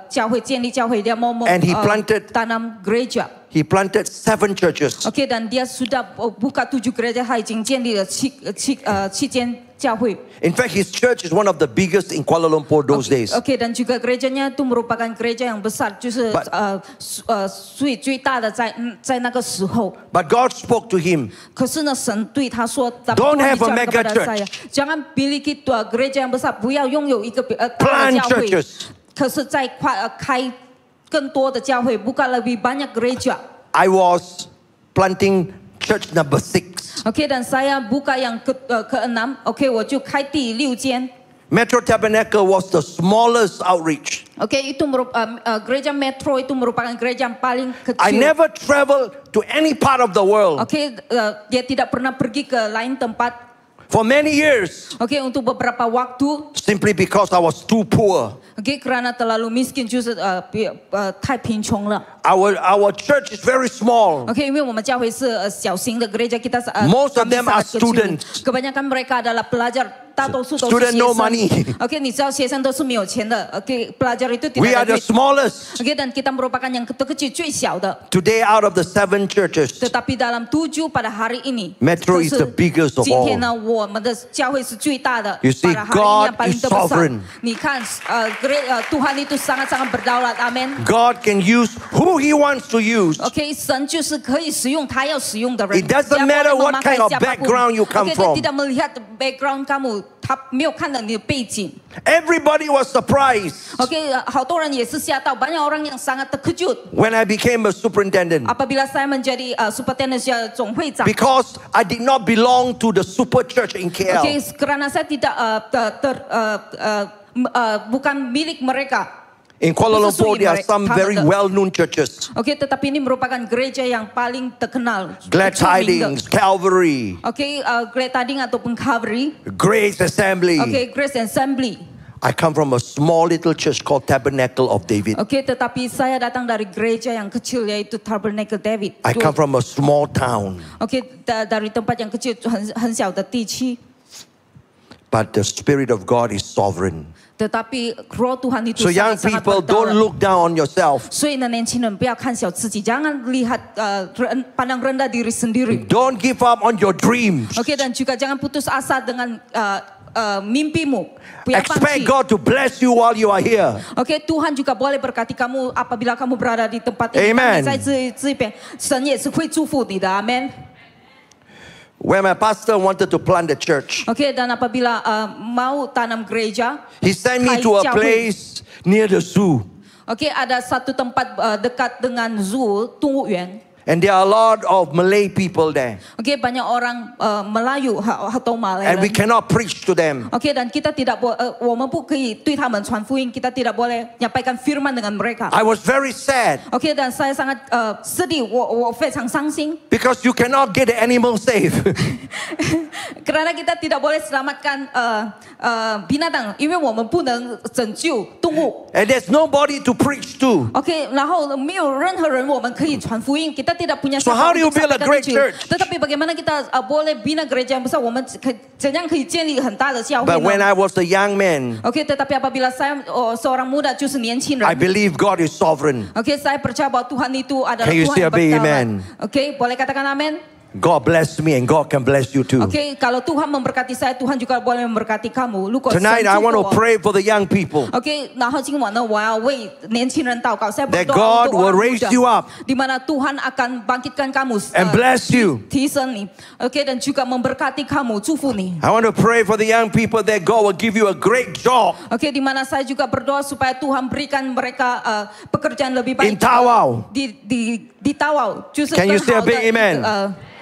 教会，建立教会，dia mau And he planted- tanam gereja。 He planted 7 churches. OK， dan dia sudah buka 7 gereja， 他已经建立了七间教会。 In fact, his church is one of the biggest in Kuala Lumpur those days. OK， dan juga gerejanya itu merupakan gereja yang besar，就是 But- 最大的在那个时候。 But God spoke to him. 可是呢，神对他说 Don't have a Tuhan bicara mega kepada church. saya, jangan miliki gereja yang besar，不要拥有一个大 Plant 的教会。 churches. 可是再开更多的教会，buka lebih banyak gereja。 I was planting church number 6. OK， dan saya buka yang ke-6。OK， 我就开第6间。 Metro Tabernacle was the smallest outreach. OK， itu gereja Metro itu merupakan gereja yang paling kecil. I never traveled to any part of the world. OK， dia tidak pernah pergi ke lain tempat. For many years, OK， untuk beberapa waktu. simply because I was too poor. OK， karena terlalu miskin， 就是太贫穷了。 Our church is very small. OK， 因为我们教会是小型的gereja kita， Most of them are kami sangat kecil. students. Kebanyakan mereka adalah pelajar， 大多数都是 Student 学 no 生。 money. OK， 你知道学生都是没有钱的。OK， pelajar itu We tidak are ada the duit. smallest. OK， dan kita merupakan yang terkecil最小的。 Today, out of the 7 churches, Tetapi dalam 7 pada hari ini, Metro is the biggest of 今天呢， all. 我们的教会是最大的。 You see, pada hari ini God yang paling is terbesar. sovereign. 你看，Tuhan itu sangat-sangat berdaulat. Amin. God can use who He wants to use. OK， 神就是可以使用他要使用的人。 It doesn't Dia matter boleh what memakai kind of siapapun. background you come OK， from. dia tidak melihat background kamu，他没有看到你的背景。 Everybody was surprised OK， 好多人也是吓到，banyak orang yang sangat terkejut when I became a superintendent apabila saya menjadi superintendent 总会长。 because I did not belong to the super church in KL. OK， karena saya tidak bukan milik mereka. In Kuala Lumpur, there are some very well-known churches. Oke, tetapi ini merupakan gereja yang paling terkenal. Glad Tidings, Calvary. Oke, Glad Tidings ataupun Calvary. Grace Assembly. Oke, Grace Assembly. I come from a small little church called Tabernacle of David. Oke, tetapi saya datang dari gereja yang kecil yaitu Tabernacle David. I come from a small town. Oke, dari tempat yang kecil 很小的地区。 But the Spirit of God is sovereign. Tetapi roh Tuhan itu So young sangat people, don't look down on yourself. 所以呢，年轻人不要看小自己， jangan lihat pandang rendah diri sendiri. Don't give up on your dreams. Oke, dan juga jangan putus asa dengan mimpimu. 不要放 Expect 弃。 God to bless you while you are here. Oke, Tuhan juga boleh berkati kamu apabila kamu berada di tempat ini. Amen. 在这边，神也是会祝福你的。Amen. When my pastor wanted to plant a church, Oke, dan apabila mau tanam gereja, he sent me to a place near the zoo. Oke, ada satu tempat dekat dengan zoo, 动物园。 And there are a lot of Malay people there. Oke, banyak orang Melayu atau Malay. And we cannot preach to them. Oke, dan kita tidak boleh, 我们不可以对他们传福音， kita tidak boleh menyampaikan firman dengan mereka. I was very sad. Oke, dan saya sangat sedih, 我非常伤心。 Because you cannot get the animal safe. Karena kita tidak boleh selamatkan binatang, 因为我们不能拯救动物。 And there's nobody to preach to. Oke, 然后没有任何人我们可以传福音， kita tidak punya So siapa how do you untuk build a sampaikan great Injil. church? Tetapi bagaimana kita boleh bina gereja yang besar? 我们怎样可以建立很大的教会 But when 呢 I was a young man,？Oke, tetapi apabila saya seorang muda, 就是年轻人。 I believe God is sovereign. Oke, saya percaya bahwa Tuhan itu adalah Can you Tuhan say yang a big berdaulat. amen? Oke, boleh katakan amin? God bless me and God can bless you too. Oke, kalau Tuhan memberkati saya, Tuhan juga boleh memberkati kamu. 如果神 Tonight I 祝福 want to 我 pray for the young people. Oke, 然后今晚呢，我要为年轻人祷告。saya That berdoa God untuk will orang raise muda, you up. di mana Tuhan akan bangkitkan kamu And bless you. 提升你。Oke, dan juga memberkati kamu, 祝福你。 I want to pray for the young people that God will give you a great job Oke, di mana saya juga berdoa supaya Tuhan berikan mereka pekerjaan lebih baik in Tawau. di Tawau， 就是 Can you 更 say a 好的 big amen?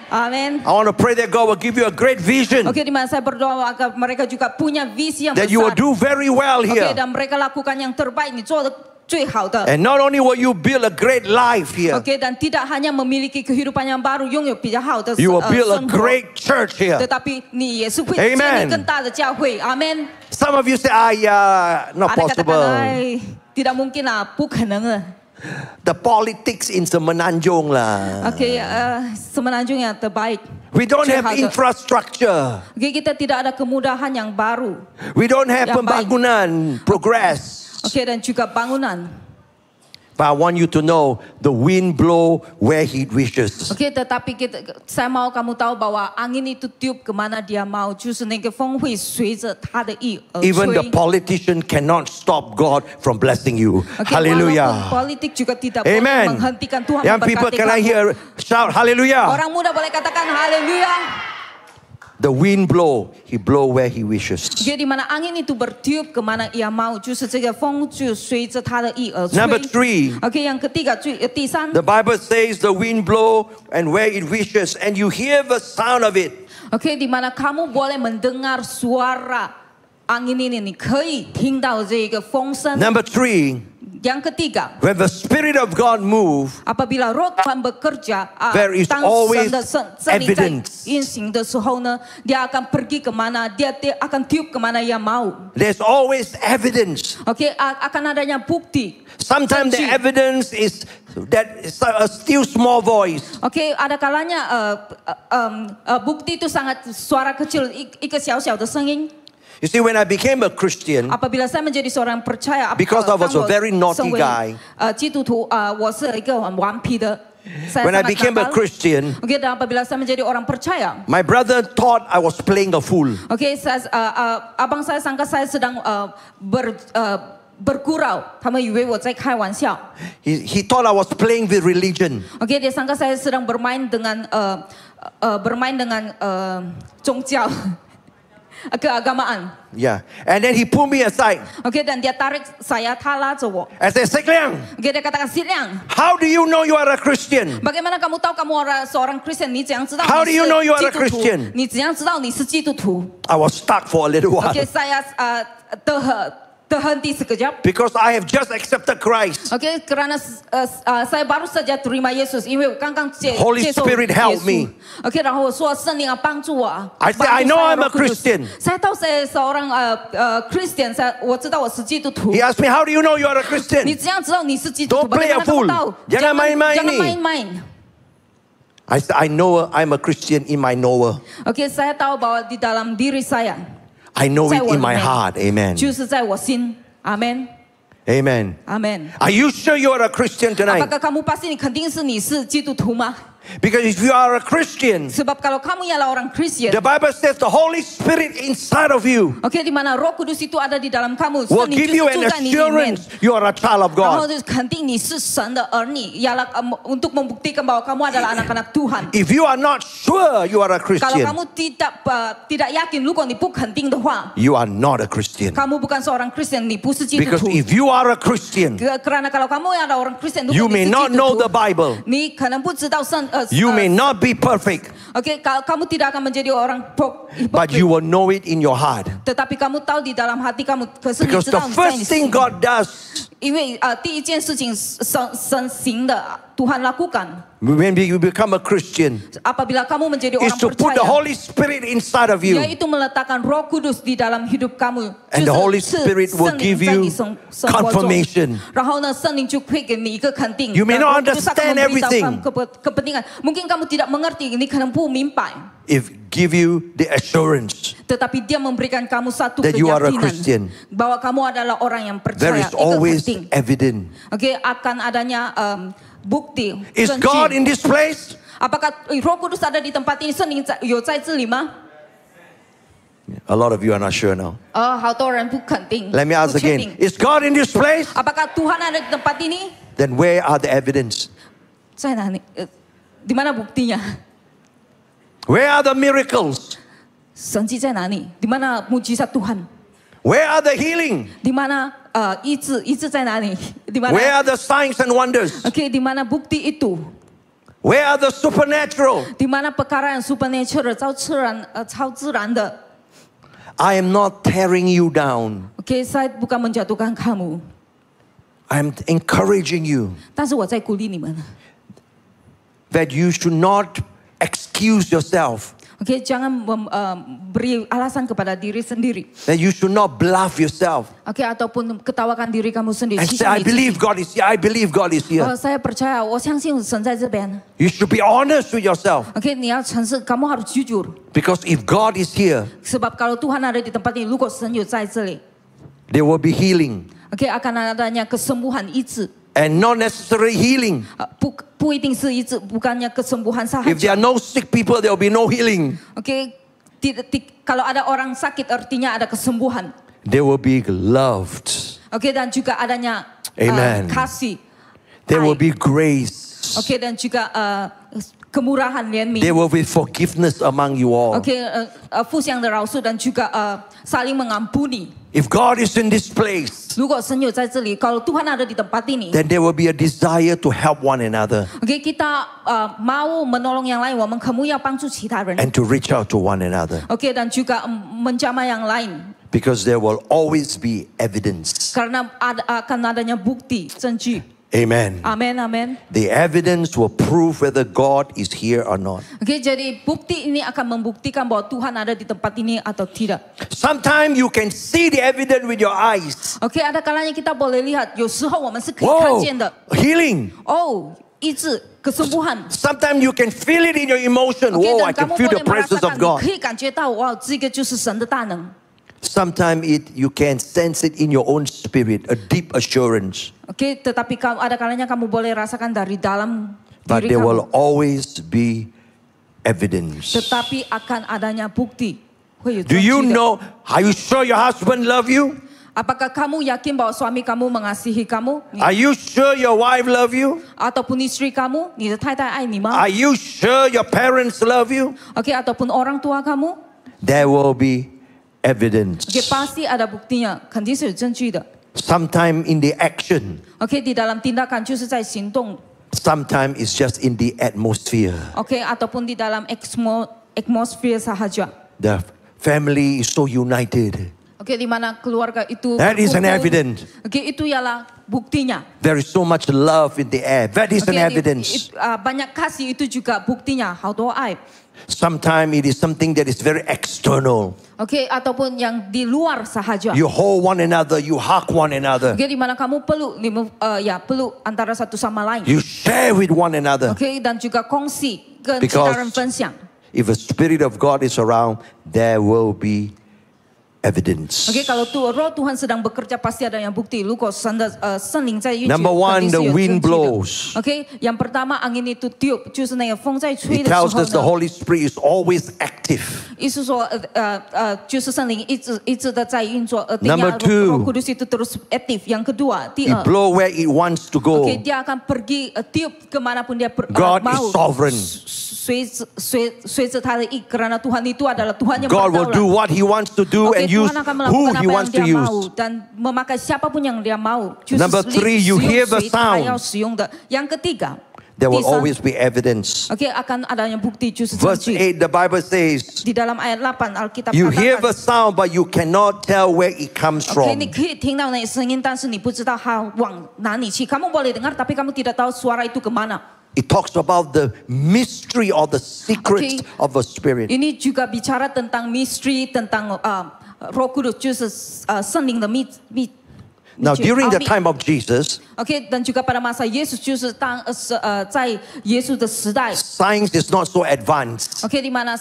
Amin. I want to pray that God will give you a great vision, Oke, di mana saya berdoa agar mereka juga punya visi yang that you will besar. do very well Oke, here. dan mereka lakukan yang terbaik, 你做的最好的。 And not only will you build a great life here, Oke, dan tidak hanya memiliki kehidupan yang baru, 拥有比较好的 you will build a 生活， great church here. tetapi 你也是会建 Amen. 立更大的教会。Amen. Some of you say, yeah, not Ada katakan, possible. 哎，tidak mungkin lah, 不可能的。 The politics in Semenanjung lah. Oke, Semenanjung yang terbaik. We don't have 最好的。 infrastructure. Oke, kita tidak ada kemudahan yang baru. We don't have Yang baik. pembangunan, progress. Oke, dan juga bangunan. But I want you to know the wind blow where he wishes. Oke, tetapi saya mau kamu tahu bahwa angin itu tiup kemana dia mau， 就是那个风会随着他的意而 Even the 吹。 politician cannot stop God from blessing you. Oke, Hallelujah. walaupun politik juga tidak boleh Amen. menghentikan Tuhan Young people, memberkati can I kamu. hear shout hallelujah? Orang muda boleh katakan haleluya. The wind blow, he blow where he wishes. Jadi mana angin itu bertiup kemana ia mau， 就是这个风就随着他的意而吹。 Number 3, Oke, yang ketiga，第三。 the Bible says the wind blow and where it wishes, and you hear the sound of it. Oke, di mana kamu boleh mendengar suara angin ini， 你可以听到这个风声。 Number 3, Yang ketiga, when the Spirit of God move, apabila Roh Tuhan bekerja， there is 当 always 神的圣灵在 evidence. 运行的时候呢， dia akan pergi kemana， dia akan tiup kemana ia mau. There's always evidence. Oke, akan adanya bukti. Sometimes the Janji. evidence is that a still small voice. Oke, ada kalanya bukti itu sangat suara kecil, 一个小小的声音。 You see, when I became a Christian, Apabila saya menjadi seorang percaya, Because I was a very naughty guy. 基督徒，我是一个很顽皮的。Saya when I sangat became a nakal. Christian, Oke, dan apabila saya menjadi orang percaya, my brother thought I was playing a fool. oke, abang saya sangka saya sedang bergurau, 他们以为我在开玩笑。 He thought I was playing with religion. Oke, dia sangka saya sedang bermain dengan宗教keagamaan. Yeah. And then he pulled me aside. Oke, dan dia tarik saya, 他拉着我。 I said, Sek Liang, Oke, dia katakan, Silang, how do you know you are a Christian? bagaimana kamu tahu kamu seorang Kristen? 你怎样知道 How 你 do you 是 know you are a 基督徒？ Christian? 你怎样知道你是基督徒 I was stuck for a little while.？Oke, saya terhenti sekejap. because I have just accepted Christ. OK, kerana saya baru saja terima Yesus，因为我刚刚接 Holy 接受 Spirit 耶 help 稣 me. OK， 然后我说圣灵啊帮助我。 I say, 帮助 I know saya, I'm a Roh Kudus. Christian. Saya tahu saya seorang Christian， 我知道我是基督徒。 He asked me, how do you know you are a 你 Christian? 怎样知道你是基督徒？ Don't play a Bagaimana kamu fool. tahu? Jangan main-main jangan ni. main-main. I said, I know I'm a Christian in my knower. OK， saya tahu bahwa di dalam diri saya， I know it 在我 in my 里面 heart. Amen. 就是在我心。阿门， Amen. 阿门。 Are you sure you are a Christian tonight? Apakah kamu pasti ni是基督徒吗？ Because if you are a Christian, Sebab kalau kamu ialah orang Kristen, the Bible says the Holy Spirit inside of you OK， di mana Roh Kudus itu ada di dalam kamu， will 圣灵 give 就 you 是 an 住在你里面。 assurance you are a child of 然后 God. 就肯定你是神的儿女，ialah untuk membuktikan bahwa kamu adalah anak-anak Tuhan. If you are not sure you are a Kalau Christian, kamu tidak yakin， 如果你不肯定的话， you are not a Christian. kamu bukan seorang Kristen， 你不是基督 Because 徒。 if you are a Christian, Kerana kalau kamu adalah orang Kristen， 如 you 果 may 你是 not 基 know 督 the 徒， Bible. 你可能不知道You may not be perfect, OK， kamu tidak akan menjadi orang but you will know it in your heart. tetapi kamu tahu di dalam hati kamu， 可是你 Because 知 the 道你在你 first thing 心里。 God does 因为第一件事情神行的Tuhan lakukan when you become a Christian apabila kamu menjadi is orang to put the percaya, Holy Spirit inside of you. yaitu meletakkan Roh Kudus di dalam hidup kamu. And the Holy Spirit will give you confirmation. 然后呢，圣灵就会给你一个肯定。 You may not Roh Kudus akan understand memberitahu everything. kamu kepentingan. Mungkin kamu tidak mengerti, ini kena不明白。 If give you the assurance Tetapi dia memberikan kamu satu that you are a Christian. keyakinan bahwa kamu adalah orang yang there percaya. is always Itu penting. evidence. Oke, akan adanya bukti. Is 证据 God in this place? Apakah Roh Kudus ada di tempat ini? 圣灵有在这里吗？ A lot of you are not sure now. 好多人不肯定。 Let me ask 不确定 again. Is God in this place? Apakah Tuhan ada di tempat ini? Then where are the evidence? 在哪里？di mana buktinya? Where are the miracles? 神迹在哪里？ di mana mujizat Tuhan? Where are the healing? di mana 医治在哪里？ di mana? Where are the signs and wonders? Oke, di mana bukti itu? Where are the supernatural? Di mana perkara yang supernatural 超自然的 I am not tearing you down. Oke, saya bukan menjatuhkan kamu, I am encouraging you 但是我在鼓励你们。 that you should not excuse yourself. Oke, jangan beri alasan kepada diri sendiri. That you should not bluff yourself Oke, ataupun ketawakan diri kamu sendiri. and say, I believe God is here. I believe God is here. saya percaya, 我相信神在这边。 You should be honest with yourself. Oke, 你要诚实，kamu harus jujur. Because if God is here, Sebab kalau Tuhan ada di tempat ini, 如果神有在这里 there will be healing. Oke, akan adanya kesembuhan 医治。 And not necessarily healing. 不一定是医治，bukannya kesembuhan If there sahaja. are no sick people, there will be no healing. Oke, kalau ada orang sakit artinya ada kesembuhan. They will be loved. Oke, dan juga adanya Amen. kasih. There will be Aib. grace. Oke, dan juga kemurahan 怜悯。 There will be forgiveness among you all. Oke, 互相的饶恕dan juga saling mengampuni. If God is in this place, 如果神有在这里，kalau Tuhan ada di tempat ini, then there will be a desire to help one another oke, kita mau menolong yang lain, 我们可能要帮助其他人。 and to reach out to one another. Oke, dan juga menjamah yang lain. Because there will always be evidence. Karena akan adanya bukti, 证据。 Amen. Amin, amin. The evidence will prove whether God is here or not. Oke, jadi bukti ini akan membuktikan bahwa Tuhan ada di tempat ini atau tidak. Sometimes you can see the evidence with your eyes. Oke, ada kalanya kita boleh lihat, 有时候我们是可以看 Whoa, 见的。 healing. 哦，医治、kesembuhan. Sometimes you can feel it in your emotion. Oke, Whoa, I can dan kamu feel boleh the presence merasakan, of God. 你可以感觉到，哇，这个就是神的大能。 Sometimes you can sense it in your own spirit, a deep assurance. Oke, tetapi ada kalanya kamu boleh rasakan dari dalam But diri there kamu. will always be evidence. Tetapi akan adanya bukti.会有 Do 证据 you 的。 know? Are you sure your husband love you? Apakah kamu yakin bahwa suami kamu mengasihi kamu? Are you sure your wife love you? Ataupun istri kamu, 你的太太爱你吗 Are you sure your parents love you?？Oke, ataupun orang tua kamu? There will be evidence. Oke, pasti ada buktinya, 肯定是有证据的。 Sometimes in the action, Oke, di dalam tindakan 就是在行动。 sometimes it's just in the atmosphere. Oke, ataupun di dalam atmosfer sahaja. The family is so united. Oke, Oke, di mana keluarga itu That is an berkumpul. evidence. Oke, itu ialah buktinya. There is so much love in the air. That is Oke, an evidence. banyak kasih itu juga buktinya. 好多爱。 Sometimes it is something that is very external. Oke, ataupun yang di luar sahaja. You hold one another, you hug one another, Oke, di mana kamu peluk antara satu sama lain. you share with one another. Oke, dan juga kongsi跟其 Because 他人分享。 if the Spirit of God is around, there will be evidence. Oke, kalau roh Tuhan sedang bekerja pasti ada yang bukti. 如果神的圣灵在运行， Number 肯 one, 定是 the 有 wind 证据的。 blows. OK， yang pertama angin itu tiup，就是那个风在吹 It 的时 tells 候 us the 呢， Holy Spirit is always active. 意思说就是圣灵一直的在运作。artinya Number two, Roh Kudus itu terus aktif. Yang kedua, It blows where it wants to go. OK， dia akan pergi tiup kemanapun dia God mau. is sovereign. 随着他的意，kerana Tuhan itu adalah Tuhan yang God will do berdaulat. what He wants to do Oke, and use Tuhan akan who melakukan He apa wants yang to dia mau use. dan memakai siapapun yang dia mau. 就是 Number three, you 使用 hear the 谁他 sound. 要使用的。Yang ketiga, There will 第三 always be evidence. OK akan adanya bukti 就是证 Verse 据。 8, the Bible says, Di dalam ayat 8 Alkitab You hear the katakan, sound, but you cannot tell where it comes OK， from. 你可以听到那声音，但是你不知道它往哪里去。Kamu boleh dengar, tapi kamu tidak tahu suara itu kemana. It talks about the mystery or the secret Okay. of the Spirit. Ini juga bicara tentang misteri, tentang Roh Kudus，就是圣灵的秘。 Now, during the 奥秘 time of Jesus, OK， dan juga pada masa Yesus， 就是在耶稣的时代 science is not so advanced. ，OK， di mana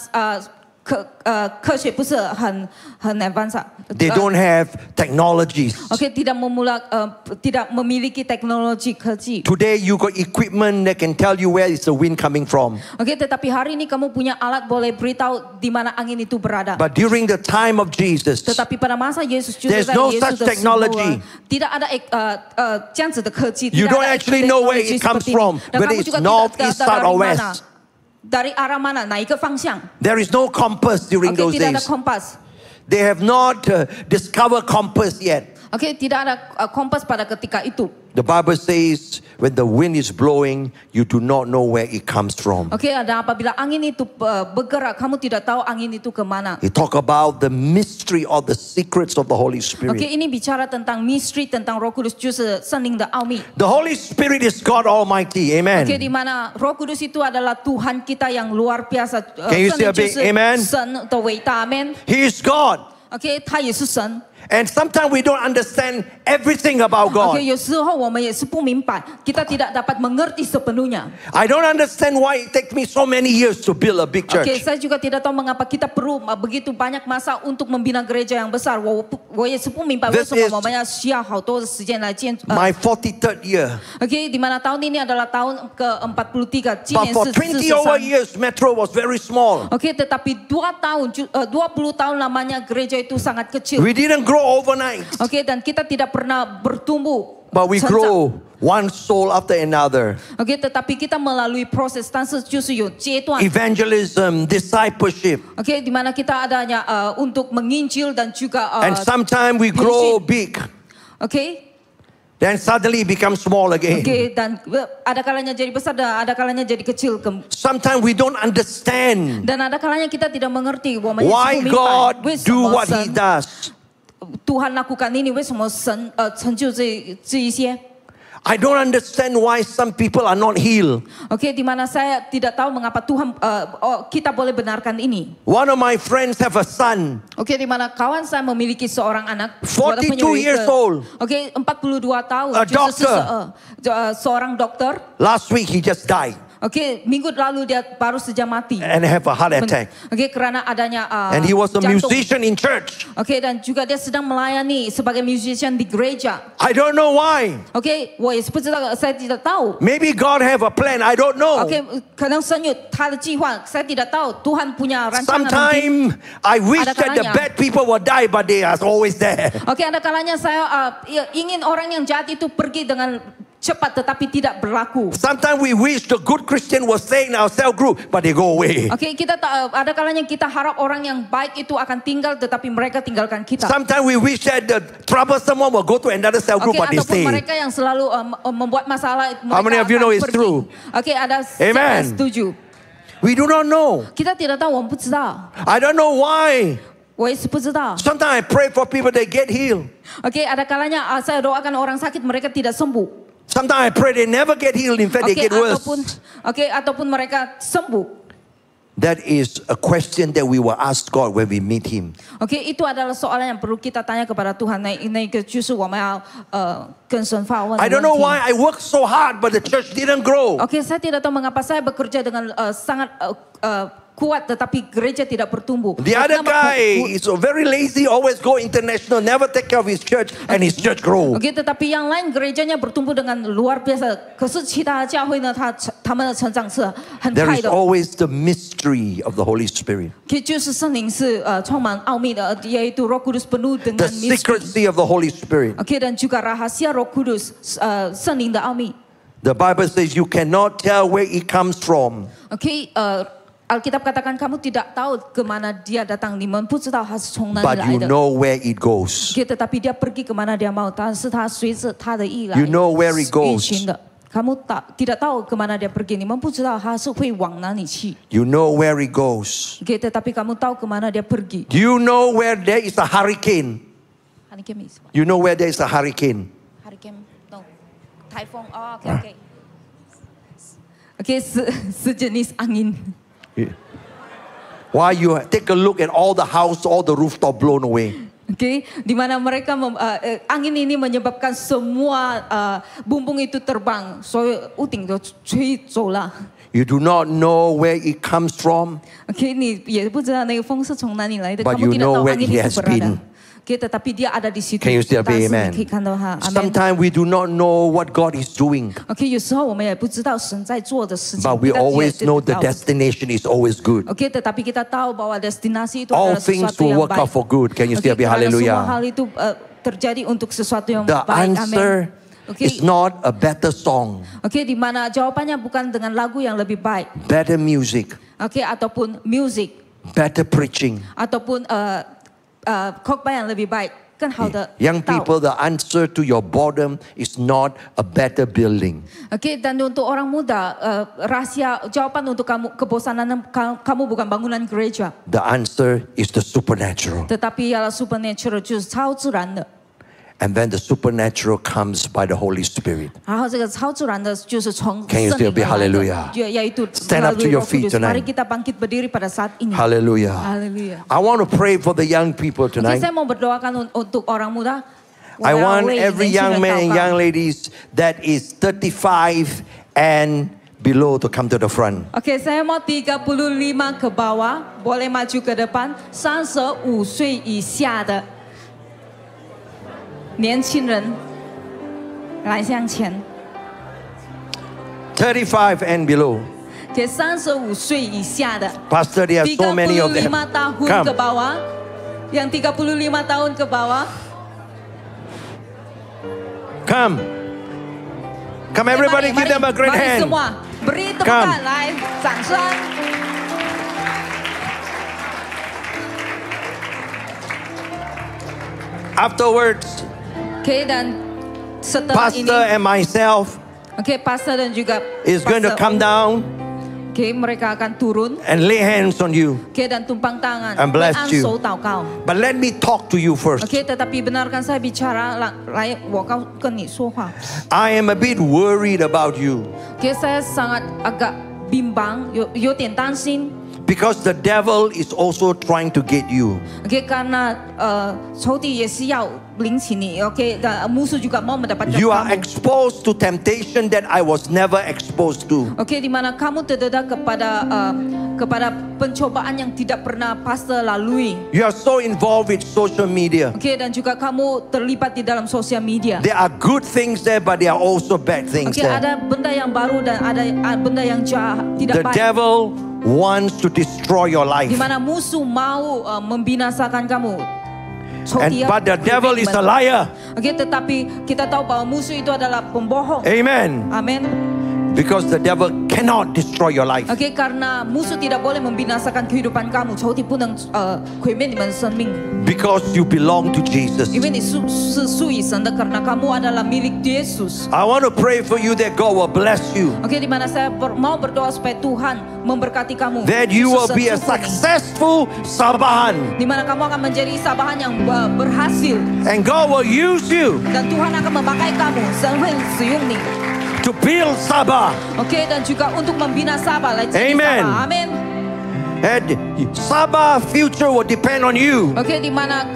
科学不是很 advance， They don't have technologies. OK， tidak memiliki teknologi科技。 Today, you got equipment that can tell you where is the wind coming from. OK， tetapi hari ini kamu punya alat boleh beritahu di mana angin itu berada. But during the time of Jesus, Tetapi pada masa Yesus juga There's 在 no 耶稣 such 的时候 technology. tidak ada 这样子的科技。 You tidak don't ada actually know where it teknologi comes seperti ini. from, Dan whether kamu it's juga north, tidak east, tahu south, dari or mana, west. dari arah mana, naik ke方向. There is no compass during OK， those tidak ada days. kompas. They have not discovered compass yet. OK， tidak ada kompas pada ketika itu. The Bible says when the wind is blowing, you do not know where it comes from. OK， dan apabila angin itu bergerak, kamu tidak tahu angin itu kemana. It talk about the mystery or the secrets of the Holy OK， Spirit. ini bicara tentang misteri, tentang Roh Kudus， 就是圣灵的奥秘。 The Holy Spirit is God Almighty. OK， di Amen. mana Roh Kudus itu adalah Tuhan kita yang luar biasa. Can you 圣 say a 灵就 big 是 amen? 神的伟大 ，Amen。 He is God. OK， 他也是神。 And sometimes we don't understand everything about God. OK， 有时候我们也是不明白，kita tidak dapat mengerti sepenuhnya. I don't understand why it takes me so many years to build a big OK， church. saya juga tidak tahu mengapa kita perlu begitu banyak masa untuk membina gereja yang besar. 我也是不明白为 This 什么 is 我们要需要好多的时间来建。 My 43rd year. OK， di mana tahun ini adalah tahun ke-43， 今 But 年 for 是 20 over 43。 years, Metro was very small. OK， tetapi 20 tahun lamanya gereja itu sangat kecil. We didn't grow overnight, OK， dan kita tidak pernah bertumbuh. but we成长 grow one soul after another. OK， tetapi kita melalui proses， 但是就是有阶段。 Evangelism, discipleship. OK， di mana kita adanya untuk menginjil dan juga And sometimes we grow big, OK， then suddenly it becomes small again. OK， dan ada kalanya jadi besar dan ada kalanya jadi kecil. Sometimes we don't understand Dan ada kalanya kita tidak mengerti why God do what He does. Tuhan lakukan ini， 为什么神成就这一些 I don't understand why some people are not healed. OK， di mana saya tidak tahu mengapa Tuhan kita boleh benarkan ini. One of my friends have a son, OK， di mana kawan saya memiliki seorang anak 42 years old. OK， 42 tahun. A 就是 doctor. seorang dokter. Last week he just died OK， minggu lalu dia baru saja mati. and have a heart attack. OK， karena adanya And he was a jantung. musician in church. OK， dan juga dia sedang melayani sebagai musician di gereja. I don't know why. OK， 我也是不知道，saya tidak tahu. Maybe God have a plan. I don't know. OK， 可能神有他的计划，saya tidak tahu. Tuhan punya rancangan mungkin. Sometimes I wish Ada that the kalanya. bad people will die, but they are always there. OK， ada kalanya saya ingin orang yang jahat itu pergi dengan cepat, tetapi tidak berlaku. Sometimes we wish the good Christian will stay in our cell group, but they go away. OK， ada kalanya kita harap orang yang baik itu akan tinggal, tetapi mereka tinggalkan kita. Sometimes we wish that the troublesome one will go to another cell group, OK， but they ataupun stay. mereka yang selalu membuat masalah. How many of you know it's true? OK， ada Amen. saya setuju. We do not know. Kita tidak tahu, 我们不知道。 I don't know why 我也是不知道。 Sometimes I pray for people they get healed. Oke, ada kalanya saya doakan orang sakit mereka tidak sembuh. Sometimes I pray they never get healed. In fact, they get worse. ataupun mereka sembuh. That is a question that we will ask God when we meet Him. Oke, itu adalah soalan yang perlu kita tanya kepada Tuhan. 那个就是我们要跟神发问的问题。 I don't know why I work so hard, but the church didn't grow. Oke, saya tidak tahu mengapa saya bekerja dengan sangat kuat, tetapi gereja tidak bertumbuh. The other guy is very lazy, always go international, never take care of his church, and his church grow. Oke, tetapi yang lain gerejanya bertumbuh dengan luar biasa. 可是其他教会呢，他们的成长是很 There 快 is 的。 always the mystery of the Holy Spirit. 就是圣灵是充满奥秘的，yaitu Roh Kudus penuh dengan The misteri. secrecy of the Holy Spirit. Oke, dan juga rahasia Roh Kudus, 圣灵的奥秘。 The Bible says you cannot tell where it comes from. Oke, Alkitab katakan kamu tidak tahu kemana dia datang, 你们不知道他是从哪里 But 来 you 的。 know where it goes. Oke, tetapi dia pergi kemana dia mau, 但是他随着他的意来 You know where it goes. 运行的。kamu tidak tahu kemana dia pergi, 你们不知道他是会往哪里去。 You know where it goes. Oke, tetapi kamu tahu kemana dia pergi. Do you know where there is a hurricane? Hurricane is what? You know where there is a hurricane? Hurricane, no. Typhoon. Oh, oke. Oke, sejenis angin. Why you take a look at all the house, all the rooftop blown away. Oke, di mana mereka angin ini menyebabkan semua bumbung itu terbang, 所有屋顶都吹走了。 You do not know where it comes from. Oke, 你也不知道那个风是从哪里来的， But kamu you tidak know tahu where angin it itu has berada. been. Oke, tetapi dia ada di situ. Can you still say 但是 amen? 你可以看到他。Amen. Sometimes we do not know what God is doing. Oke, 有时候我们也不知道神在做的事情。 But we kita always tidak know the tahu. destination is always good. Oke, tetapi kita tahu bahwa destinasi itu All adalah things sesuatu will yang work baik. out for good. Can you still be karena hallelujah? semua hal itu terjadi untuk sesuatu yang The baik. answer Oke. is not a better song, Oke, di mana jawabannya bukan dengan lagu yang lebih baik. better music, Oke, ataupun music, better preaching. ataupun khotbah yang lebih baik. 更好的 Young people, the answer to your boredom is not a better building. Oke, dan untuk orang muda, rahasia jawaban untuk kebosanan kamu bukan bangunan gereja, The answer is the supernatural. tetapi ialah supernatural， 就是超自然的。 And then the supernatural comes by the Holy Spirit. 然后这个超自然的就是从 Can you 圣 still 灵 be 而来的 hallelujah? yaitu Stand up to melalui your Roh feet Kudus. tonight. Mari kita bangkit berdiri pada saat ini. Hallelujah. Haleluya. I want to pray for the young people Oke, tonight. saya mau berdoakan untuk orang muda. I want 我要为 every 年轻 young 人 man and 祷告。 young ladies that is 35 and below to come to the front. Oke, saya mau 35 ke bawah, boleh maju ke depan. 35岁以下的年轻人来向前。 35 and below. 给35岁以下的 Pastor, there are so many of them. 35 tahun ke Come. bawah, yang 35 tahun ke bawah. Come. Come, everybody, give them a great mari hand. semua beri Come. tepukan, 来掌声。 Afterwards, Oke, dan setelah ini, Pastor and myself oke, pastor dan juga is going to pastor, come down oke, mereka akan turun, and lay hands on you. oke, dan tumpang tangan, And bless 会按 you. 手祷告。 But let me talk to you first. Oke, tetapi benarkan saya bicara, 来，我跟你说话。 I am a bit worried about you Oke, saya sangat agak bimbang, 有点担心。 because the devil is also trying to get you. Oke, karena仇敌也是要领起你。Oke, dan musuh juga mau mendapatkan You are kamu. exposed to temptation that I was never exposed to. Oke, di mana kamu terdedah kepada pencobaan yang tidak pernah pastor lalui. You are so involved with social media. Oke, dan juga kamu terlibat di dalam sosial media. There are good things there, but there are also bad things Oke, there. ada benda yang baru dan ada benda yang jahat, The tidak baik. devil wants to destroy your life. Di mana musuh mau membinasakan kamu. But the devil is a liar. Oke, tetapi kita tahu bahwa musuh itu adalah pembohong. Amen. Amin. Because the devil cannot destroy your life. OK， karena musuh tidak boleh membinasakan kehidupan kamu，仇敌不能毁灭你们的生命。 Because you belong to Jesus. 因为你是属于神的，karena kamu adalah milik Yesus. I want to pray for you that God will bless you. OK， di mana saya mau berdoa supaya Tuhan memberkati kamu. That you will be a successful Sabahan. Di mana kamu akan menjadi Sabahan yang berhasil. And God will use you. Dan Tuhan akan memakai kamu, 神会使用你。 To build Sabah. OK， dan juga untuk membina Sabah，来建立 Amen. Sabah. Amin. And Sabah future will depend on you. OK， di mana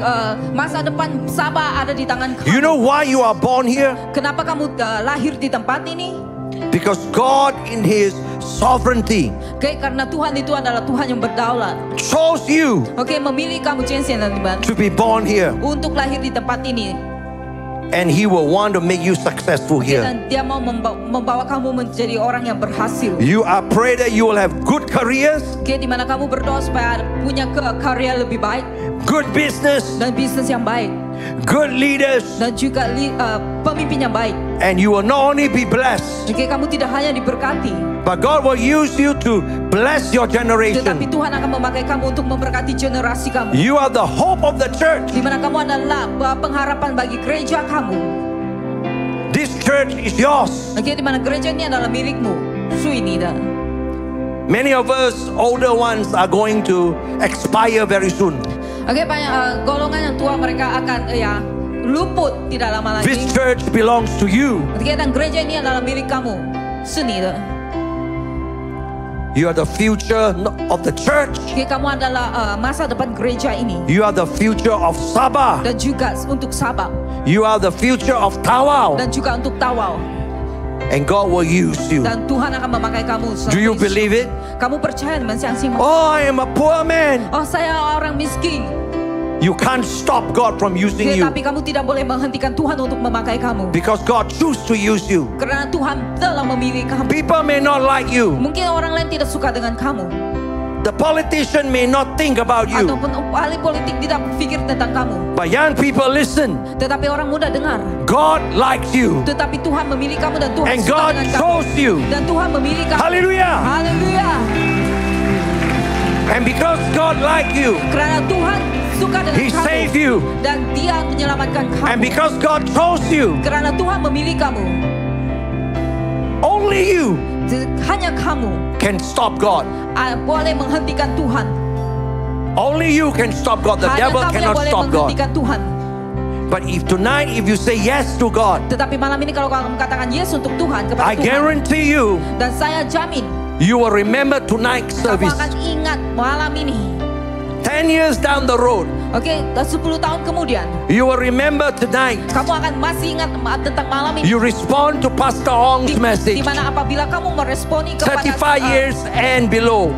masa depan Sabah ada di tangan kamu. You know why you are born here? Kenapa kamu lahir di tempat ini? Because God in His sovereignty OK， karena Tuhan itu adalah Tuhan yang berdaulat. chose you OK， memilih kamu 拣选了你们 to be born here. untuk lahir di tempat ini. And He will want to make you successful Okay, here. dan dia mau membawa kamu menjadi orang yang berhasil. You are pray that you will have good careers, Okay, di mana kamu berdoa supaya punya karya lebih baik good business, dan bisnis yang baik good leaders, dan juga pemimpin yang baik. and you will not only be blessed, Okay, kamu tidak hanya diberkati, but God will use you to bless your tetapi generation. Tuhan akan memakai kamu untuk memberkati generasi kamu. You are the hope of the church. Di mana kamu adalah pengharapan bagi gereja kamu. This church is yours. Okay, di mana gereja ini adalah milikmu, 属于你的。 Many of us older ones are going to expire very soon. Okay, banyak golongan yang tua mereka akan luput tidak lama lagi. This church belongs to you. Okay, dan gereja ini adalah milik kamu, 是你的。 You are the future of the church. Okay, kamu adalah masa depan gereja ini. You are the future of Sabah. Dan juga untuk Sabah. You are the future of Tawau. Dan juga untuk Tawau. And God will use you. Dan Tuhan akan memakai kamu. Do you believe it? Kamu percaya dan menyaksikan? Oh, I am a poor man. Oh, saya orang miskin. You can't stop God from using Okay, you. tapi kamu tidak boleh menghentikan Tuhan untuk memakai kamu. Because God choose to use you. Karena Tuhan telah memilih kamu. People may not like you. Mungkin orang lain tidak suka dengan kamu. The politician may not think about you. Ataupun ahli politik tidak berpikir tentang kamu. But young people listen. Tetapi orang muda dengar. God likes you. Tetapi Tuhan memilih kamu dan Tuhan And suka God dengan kamu. chose you. Dan Tuhan memilih kamu. Hallelujah. Haleluya. And because God likes you, Karena Tuhan suka dengan He kamu. saved you. Dan Dia menyelamatkan kamu. And because God chose you, Karena Tuhan memilih kamu. only you Hanya kamu can stop God. boleh menghentikan Tuhan. Only you can stop God. The Hanya devil kamu yang cannot boleh stop God. menghentikan Tuhan. But if tonight, if you say yes to God, Tetapi malam ini kalau kamu katakan yes untuk Tuhan, kepada I Tuhan, guarantee you, dan saya jamin you will remember tonight's kamu service. akan ingat malam ini. 10 years down the road, Oke, 10 tahun kemudian you will remember tonight. kamu akan masih ingat tentang malam ini. You respond to Pastor Ong's Di message. mana apabila kamu meresponi kepada 35 years and below.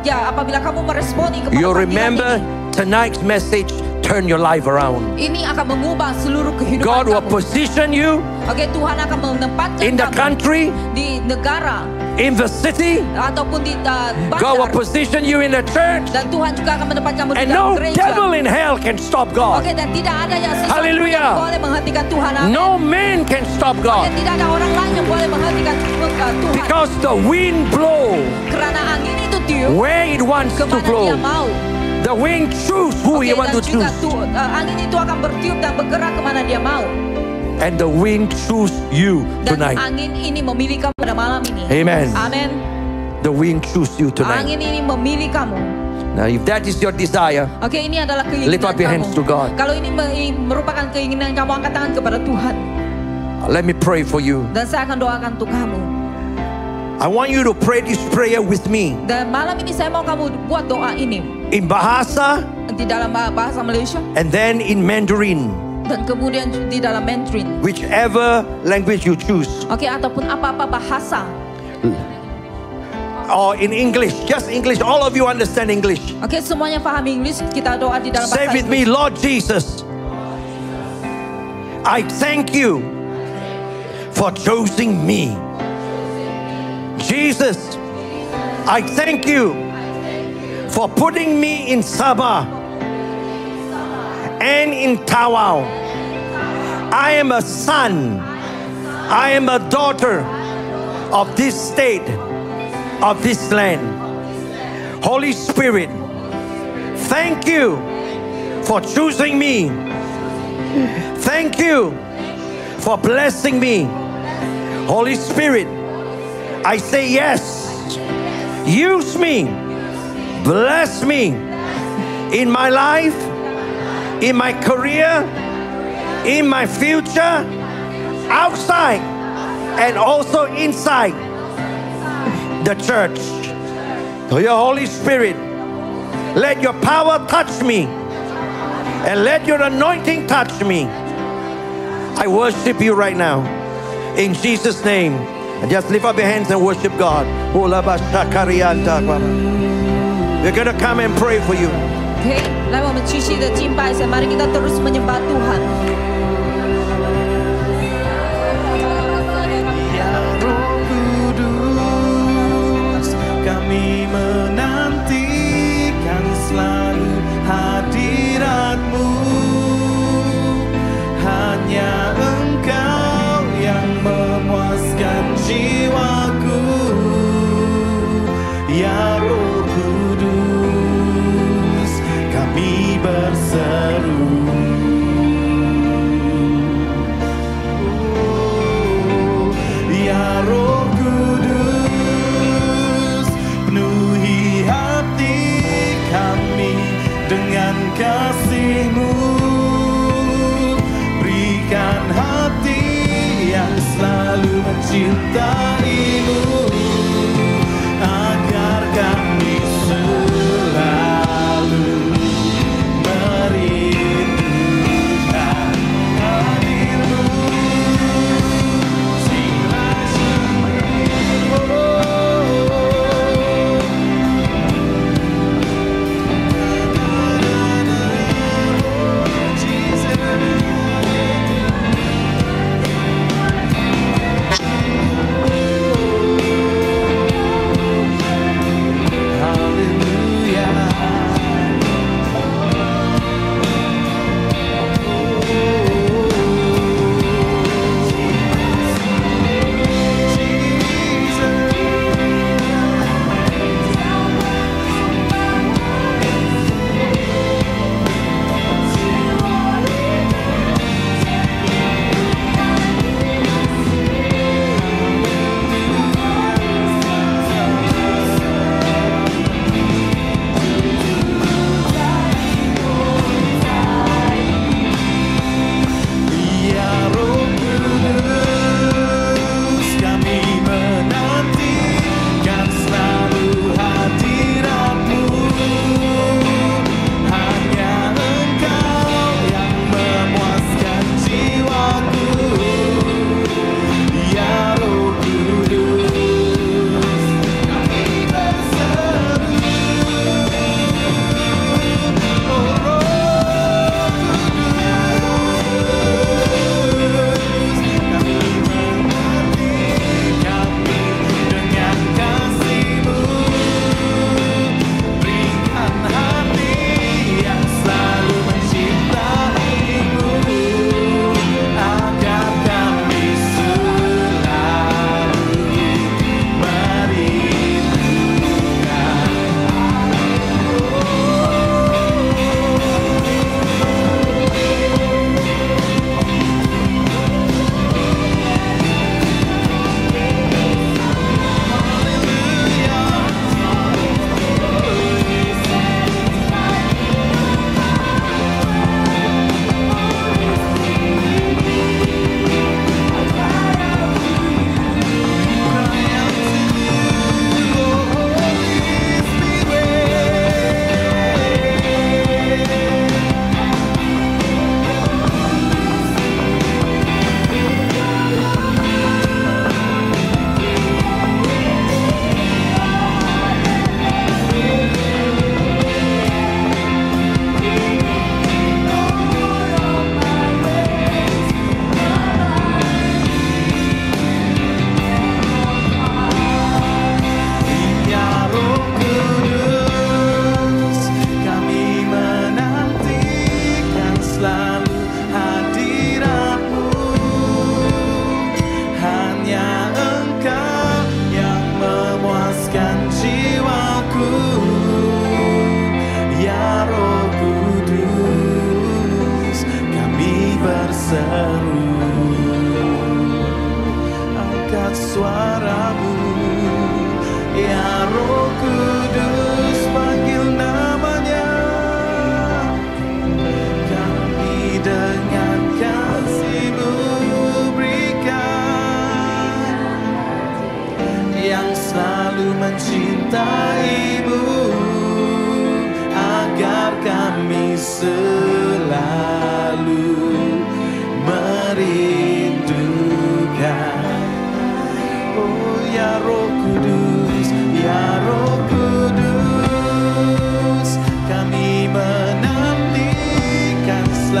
apabila kamu meresponi kepada You panggilan remember ini, tonight's message. Turn your life around. ini akan mengubah seluruh kehidupan God will kamu. position you Oke, Tuhan akan menempatkan in the kamu country, di negara in the city. ataupun di God will bandar, position you in the church. dan Tuhan juga akan menempatkan kamu di And dalam no gereja. devil in hell can stop God. Oke, dan tidak ada yang sesuatu Hallelujah. yang boleh menghentikan Tuhan. Amin. No man can stop Oke, God. tidak ada orang lain yang boleh menghentikan Tuhan. Because the wind blow Karena angin itu tiup where it wants to kemana blow. dia mau. The wind choose who Oke, he want dan to juga choose. angin itu akan bertiup dan bergerak kemana dia mau. And the wind choose you Dan tonight. angin ini memilih kamu pada malam ini. Amen. Amin. The wind choose you tonight. Angin ini memilih kamu. Now if that is your desire, Oke, ini adalah keinginan lift up your kamu. hands to God. Kalau ini merupakan keinginan kamu, angkat tangan kepada Tuhan. Let me pray for you. Dan saya akan doakan untuk kamu. I want you to pray this prayer with me. Dan malam ini saya mau kamu buat doa ini In Bahasa di dalam bahasa Malaysia and then in Mandarin. dan kemudian di dalam Mandarin. Whichever language you choose. Oke, ataupun apa-apa bahasa. Or in English. Just English. All of you understand English. Oke, semuanya paham Inggris. Kita doa di dalam Say bahasa with me, Inggris. Lord Jesus, I thank you for choosing me. Jesus, I thank you for putting me in Sabah and in Tawau. I am a son. I am a daughter of this state, of this land. Holy Spirit, thank you for choosing me. Thank you for blessing me. Holy Spirit, I say yes. Use me. Bless me in my life, in my career, in my future, outside and also inside the church. So your Holy Spirit, let your power touch me and let your anointing touch me. I worship you right now in Jesus' name. And just lift up your hands and worship God. We're gonna come and pray for you. Oke,来我们继续的敬拜神，mari kita terus menyembah Tuhan. Ya Roh Kudus, kami menantikan selalu hadirat-Mu. Hanya Engkau yang memuaskan jiwaku. Ya Roh Kudus, kami berseru. Ya Roh Kudus, penuhi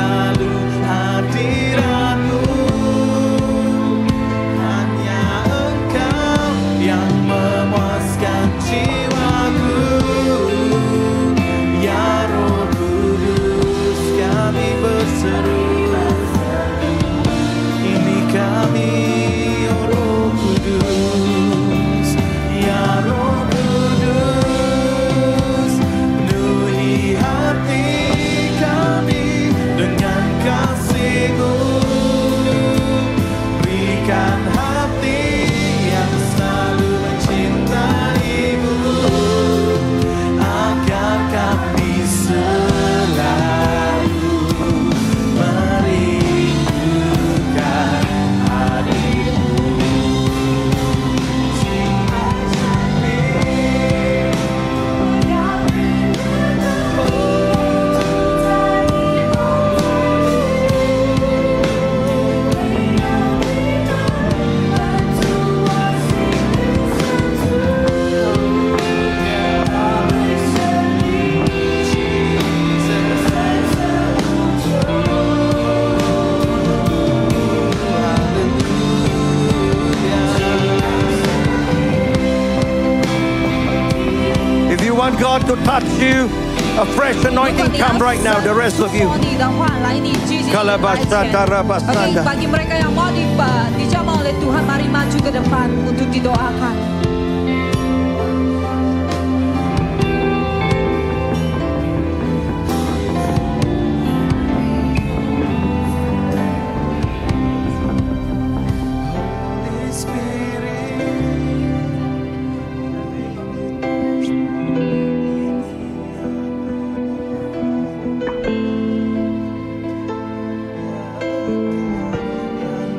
selalu hadirat-Mu. Hanya Engkau yang memuaskan jiwaku. Ya Roh Kudus, kami berseru, ini kami, oh Roh Kudus. Ya Roh Kudus, penuhi hati kami dengan kasih-Mu. Berikan hati yang selalu mencintai-Mu, agar kami selalu merindukan hadirat-Mu. If you want God to touch you, a fresh anointing come right now. The rest of you. 你的话，来你举起你的来前。Oke, bagi mereka yang mau dijamah oleh Tuhan, mari maju ke depan untuk didoakan. Holy Spirit,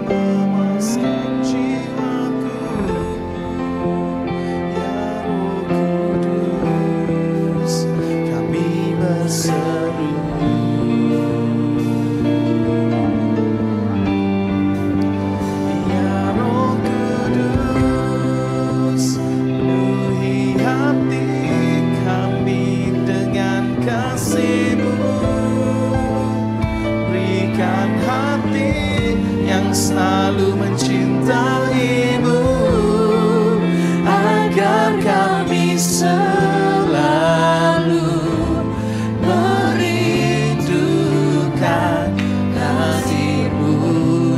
memuaskan jiwaku. Ya Roh Kudus, kami berseru, Ya Roh Kudus, penuhi hati kami dengan kasih-Mu. Berikan hati yang selalu mencintai-Mu, agar kami selalu merindukan hati-Mu.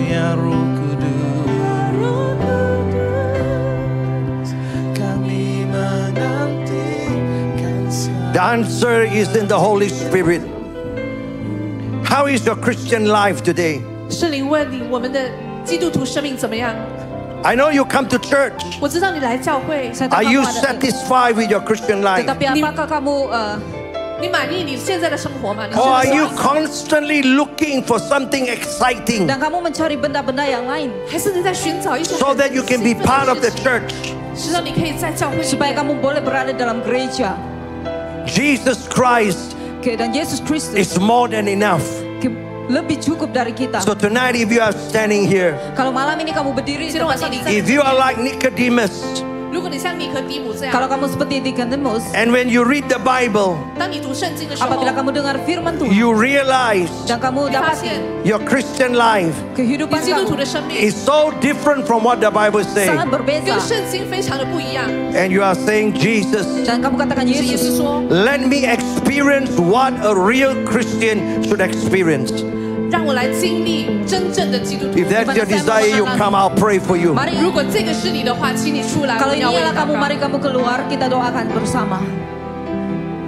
Ya Roh Kudus, kami menantikan The answer is in the Holy Spirit. How is your Christian life today? 圣灵问你，我们的基督徒生命怎么样？ I know you come to church. 我知道你来教会， Saya Are tahu you kamu ada- satisfied with your Christian life? Tetapi apakah kamu 你满意你现在的生活吗？你 Or are 现在 you 是 constantly looking for something exciting dan kamu mencari benda-benda yang lain 还是你在寻找一些 so that you can be part of the church? 使到你可以在教会里 supaya 面。 kamu boleh berada dalam gereja? Jesus Christ Oke, dan Yesus Kristus is more than enough. lebih cukup dari kita. So tonight, if you are standing here, Kalau malam ini kamu berdiri di tempat ini, if you are like Nicodemus, 如果你像尼可底母这样， kalau kamu seperti Nicodemus, and when you read the Bible, 当你读圣经的时候， apabila kamu dengar firman Tuhan you realize dan kamu 你发 dapat 现 your Christian life 你 kehidupan 基督徒 kamu 的生命 is so different from what the Bible says. sangat berbeza, 跟圣经非常的不一样。 And you are saying, Jesus, dan kamu katakan 是耶 Yesus, 稣说， let me experience what a real Christian should experience. 让我来经历真正的基督徒。 If that's your desire, you come, I'll pray for you. mari 如果这个是你的话，请你出来， kalau 我 ini 要为你 ialah 祷 kamu, 告。 mari kamu keluar, kita doakan bersama.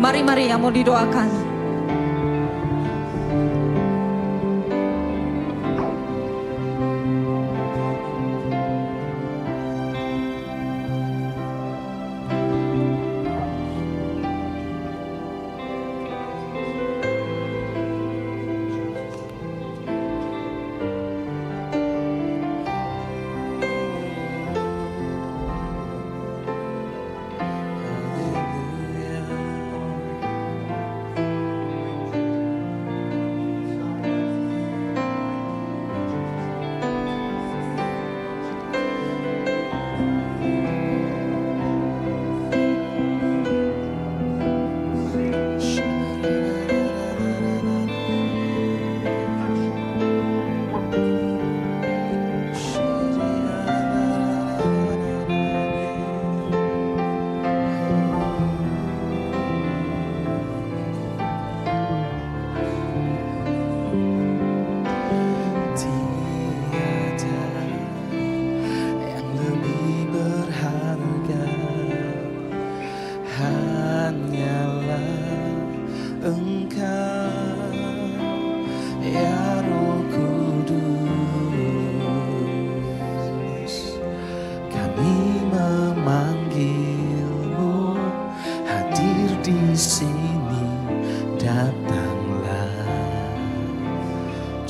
Mari yang mau didoakan.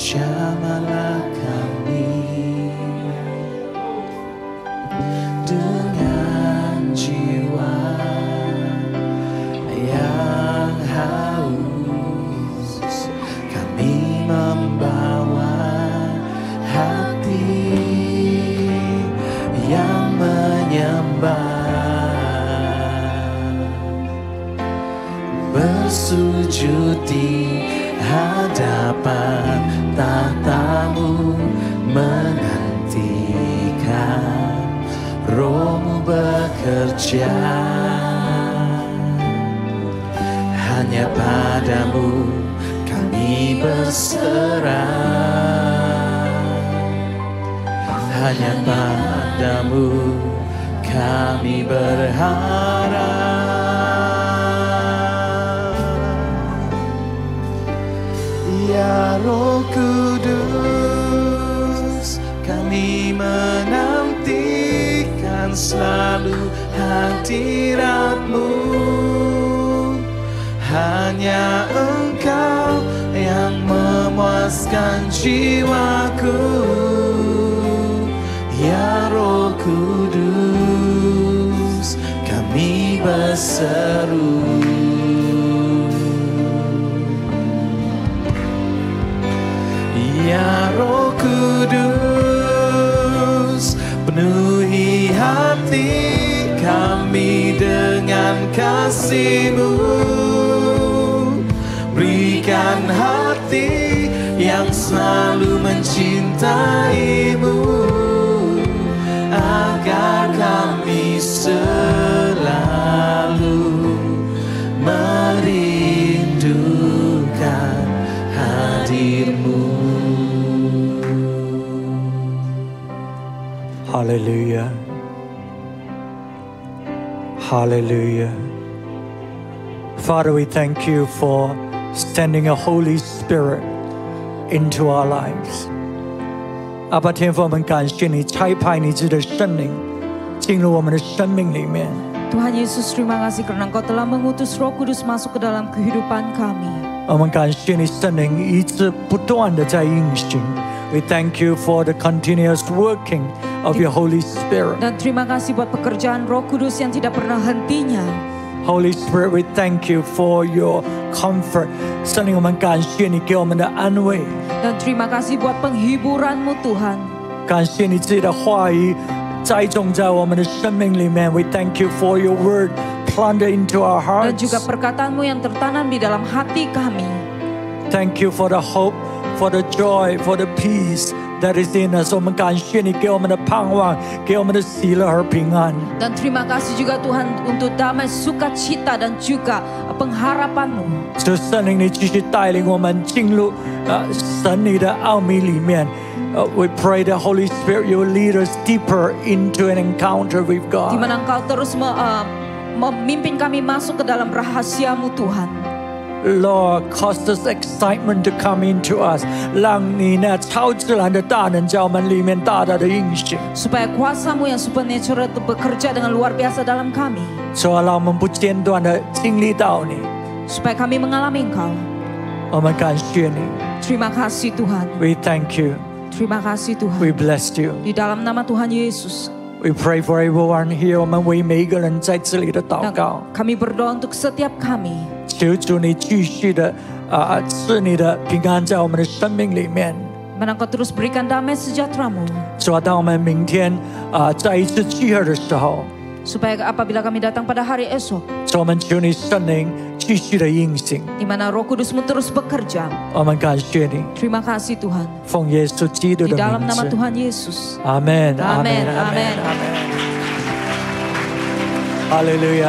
jamalah kami dengan jiwa yang haus. Kami membawa hati yang menyembah, bersujud di hadapan tahtamu, menantikan Roh-Mu bekerja. Hanya padamu kami berserah, hanya padamu kami berharap. Ya Roh Kudus, kami menantikan selalu hadirat-Mu. Hanya Engkau yang memuaskan jiwaku. Ya Roh Kudus, kami berseru. Ya Roh Kudus, penuhi hati kami dengan kasih-Mu. Berikan hati yang selalu mencintai-Mu, agar kami selalu merindukan hadir-Mu. Hallelujah. Hallelujah. Father, we thank you for sending a Holy Spirit into our lives. 阿爸天父，我们感谢你差派你自己的圣灵进入我们的生命里面。 Tuhan Yesus, terima kasih karena Engkau telah mengutus Roh Kudus masuk ke dalam kehidupan kami. 我们感谢你圣灵一直不断的在运行。We thank you for the continuous working of your Holy Spirit. Dan terima kasih buat pekerjaan Roh Kudus yang tidak pernah hentinya. Holy Spirit, we thank you for your comfort. 圣灵，我们感谢你给我们的安慰。 Dan terima kasih buat penghiburan-Mu Tuhan. 感谢你自己的话语栽种在我们的生命里面。We thank you for your word planted into our Dan hearts. juga perkataan-Mu yang tertanam di dalam hati kami. Thank you for the hope, for the joy, for the peace that is in us. 我们感谢你给我们的盼望，给我们的喜乐和平安。 Dan terima kasih juga Tuhan untuk damai, sukacita dan juga pengharapan-Mu. 主圣灵，你继续带领我们进入神你的奥秘里面。We pray the Holy Spirit you will lead us deeper into an encounter with Di God. mana Engkau terus memimpin kami masuk ke dalam rahasia-Mu Tuhan. Lord, cause this excitement to come into us. 让你那超自然的大能在我们里面大大的运行。 Supaya kuasa-Mu yang supernatural itu bekerja dengan luar biasa dalam kami. 主啊，让我们不间断的经历到你。 Supaya kami mengalami Engkau. 我们感谢你。 Terima kasih Tuhan. We thank you. Terima kasih Tuhan. We bless you. Di dalam nama Tuhan Yesus. We pray for everyone here. 我们为每一个人在这里的祷告。 Kami berdoa untuk setiap kami. 求主你继续的赐你的平安在我们的生命里面。 Mana Engkau terus berikan damai sejahtera-Mu. 主啊，当我们明天再一次聚合的时候， Supaya apabila kami datang pada hari esok. 主，我们求你圣灵继续的运行。 Di mana Roh Kudus-Mu terus bekerja. 我们感谢你， Terima kasih Tuhan. 奉耶稣基督 Di 的 dalam 名 nama 字， Tuhan Yesus. 阿门，阿门， Amen, 阿门， amen. 阿门。哈利路亚。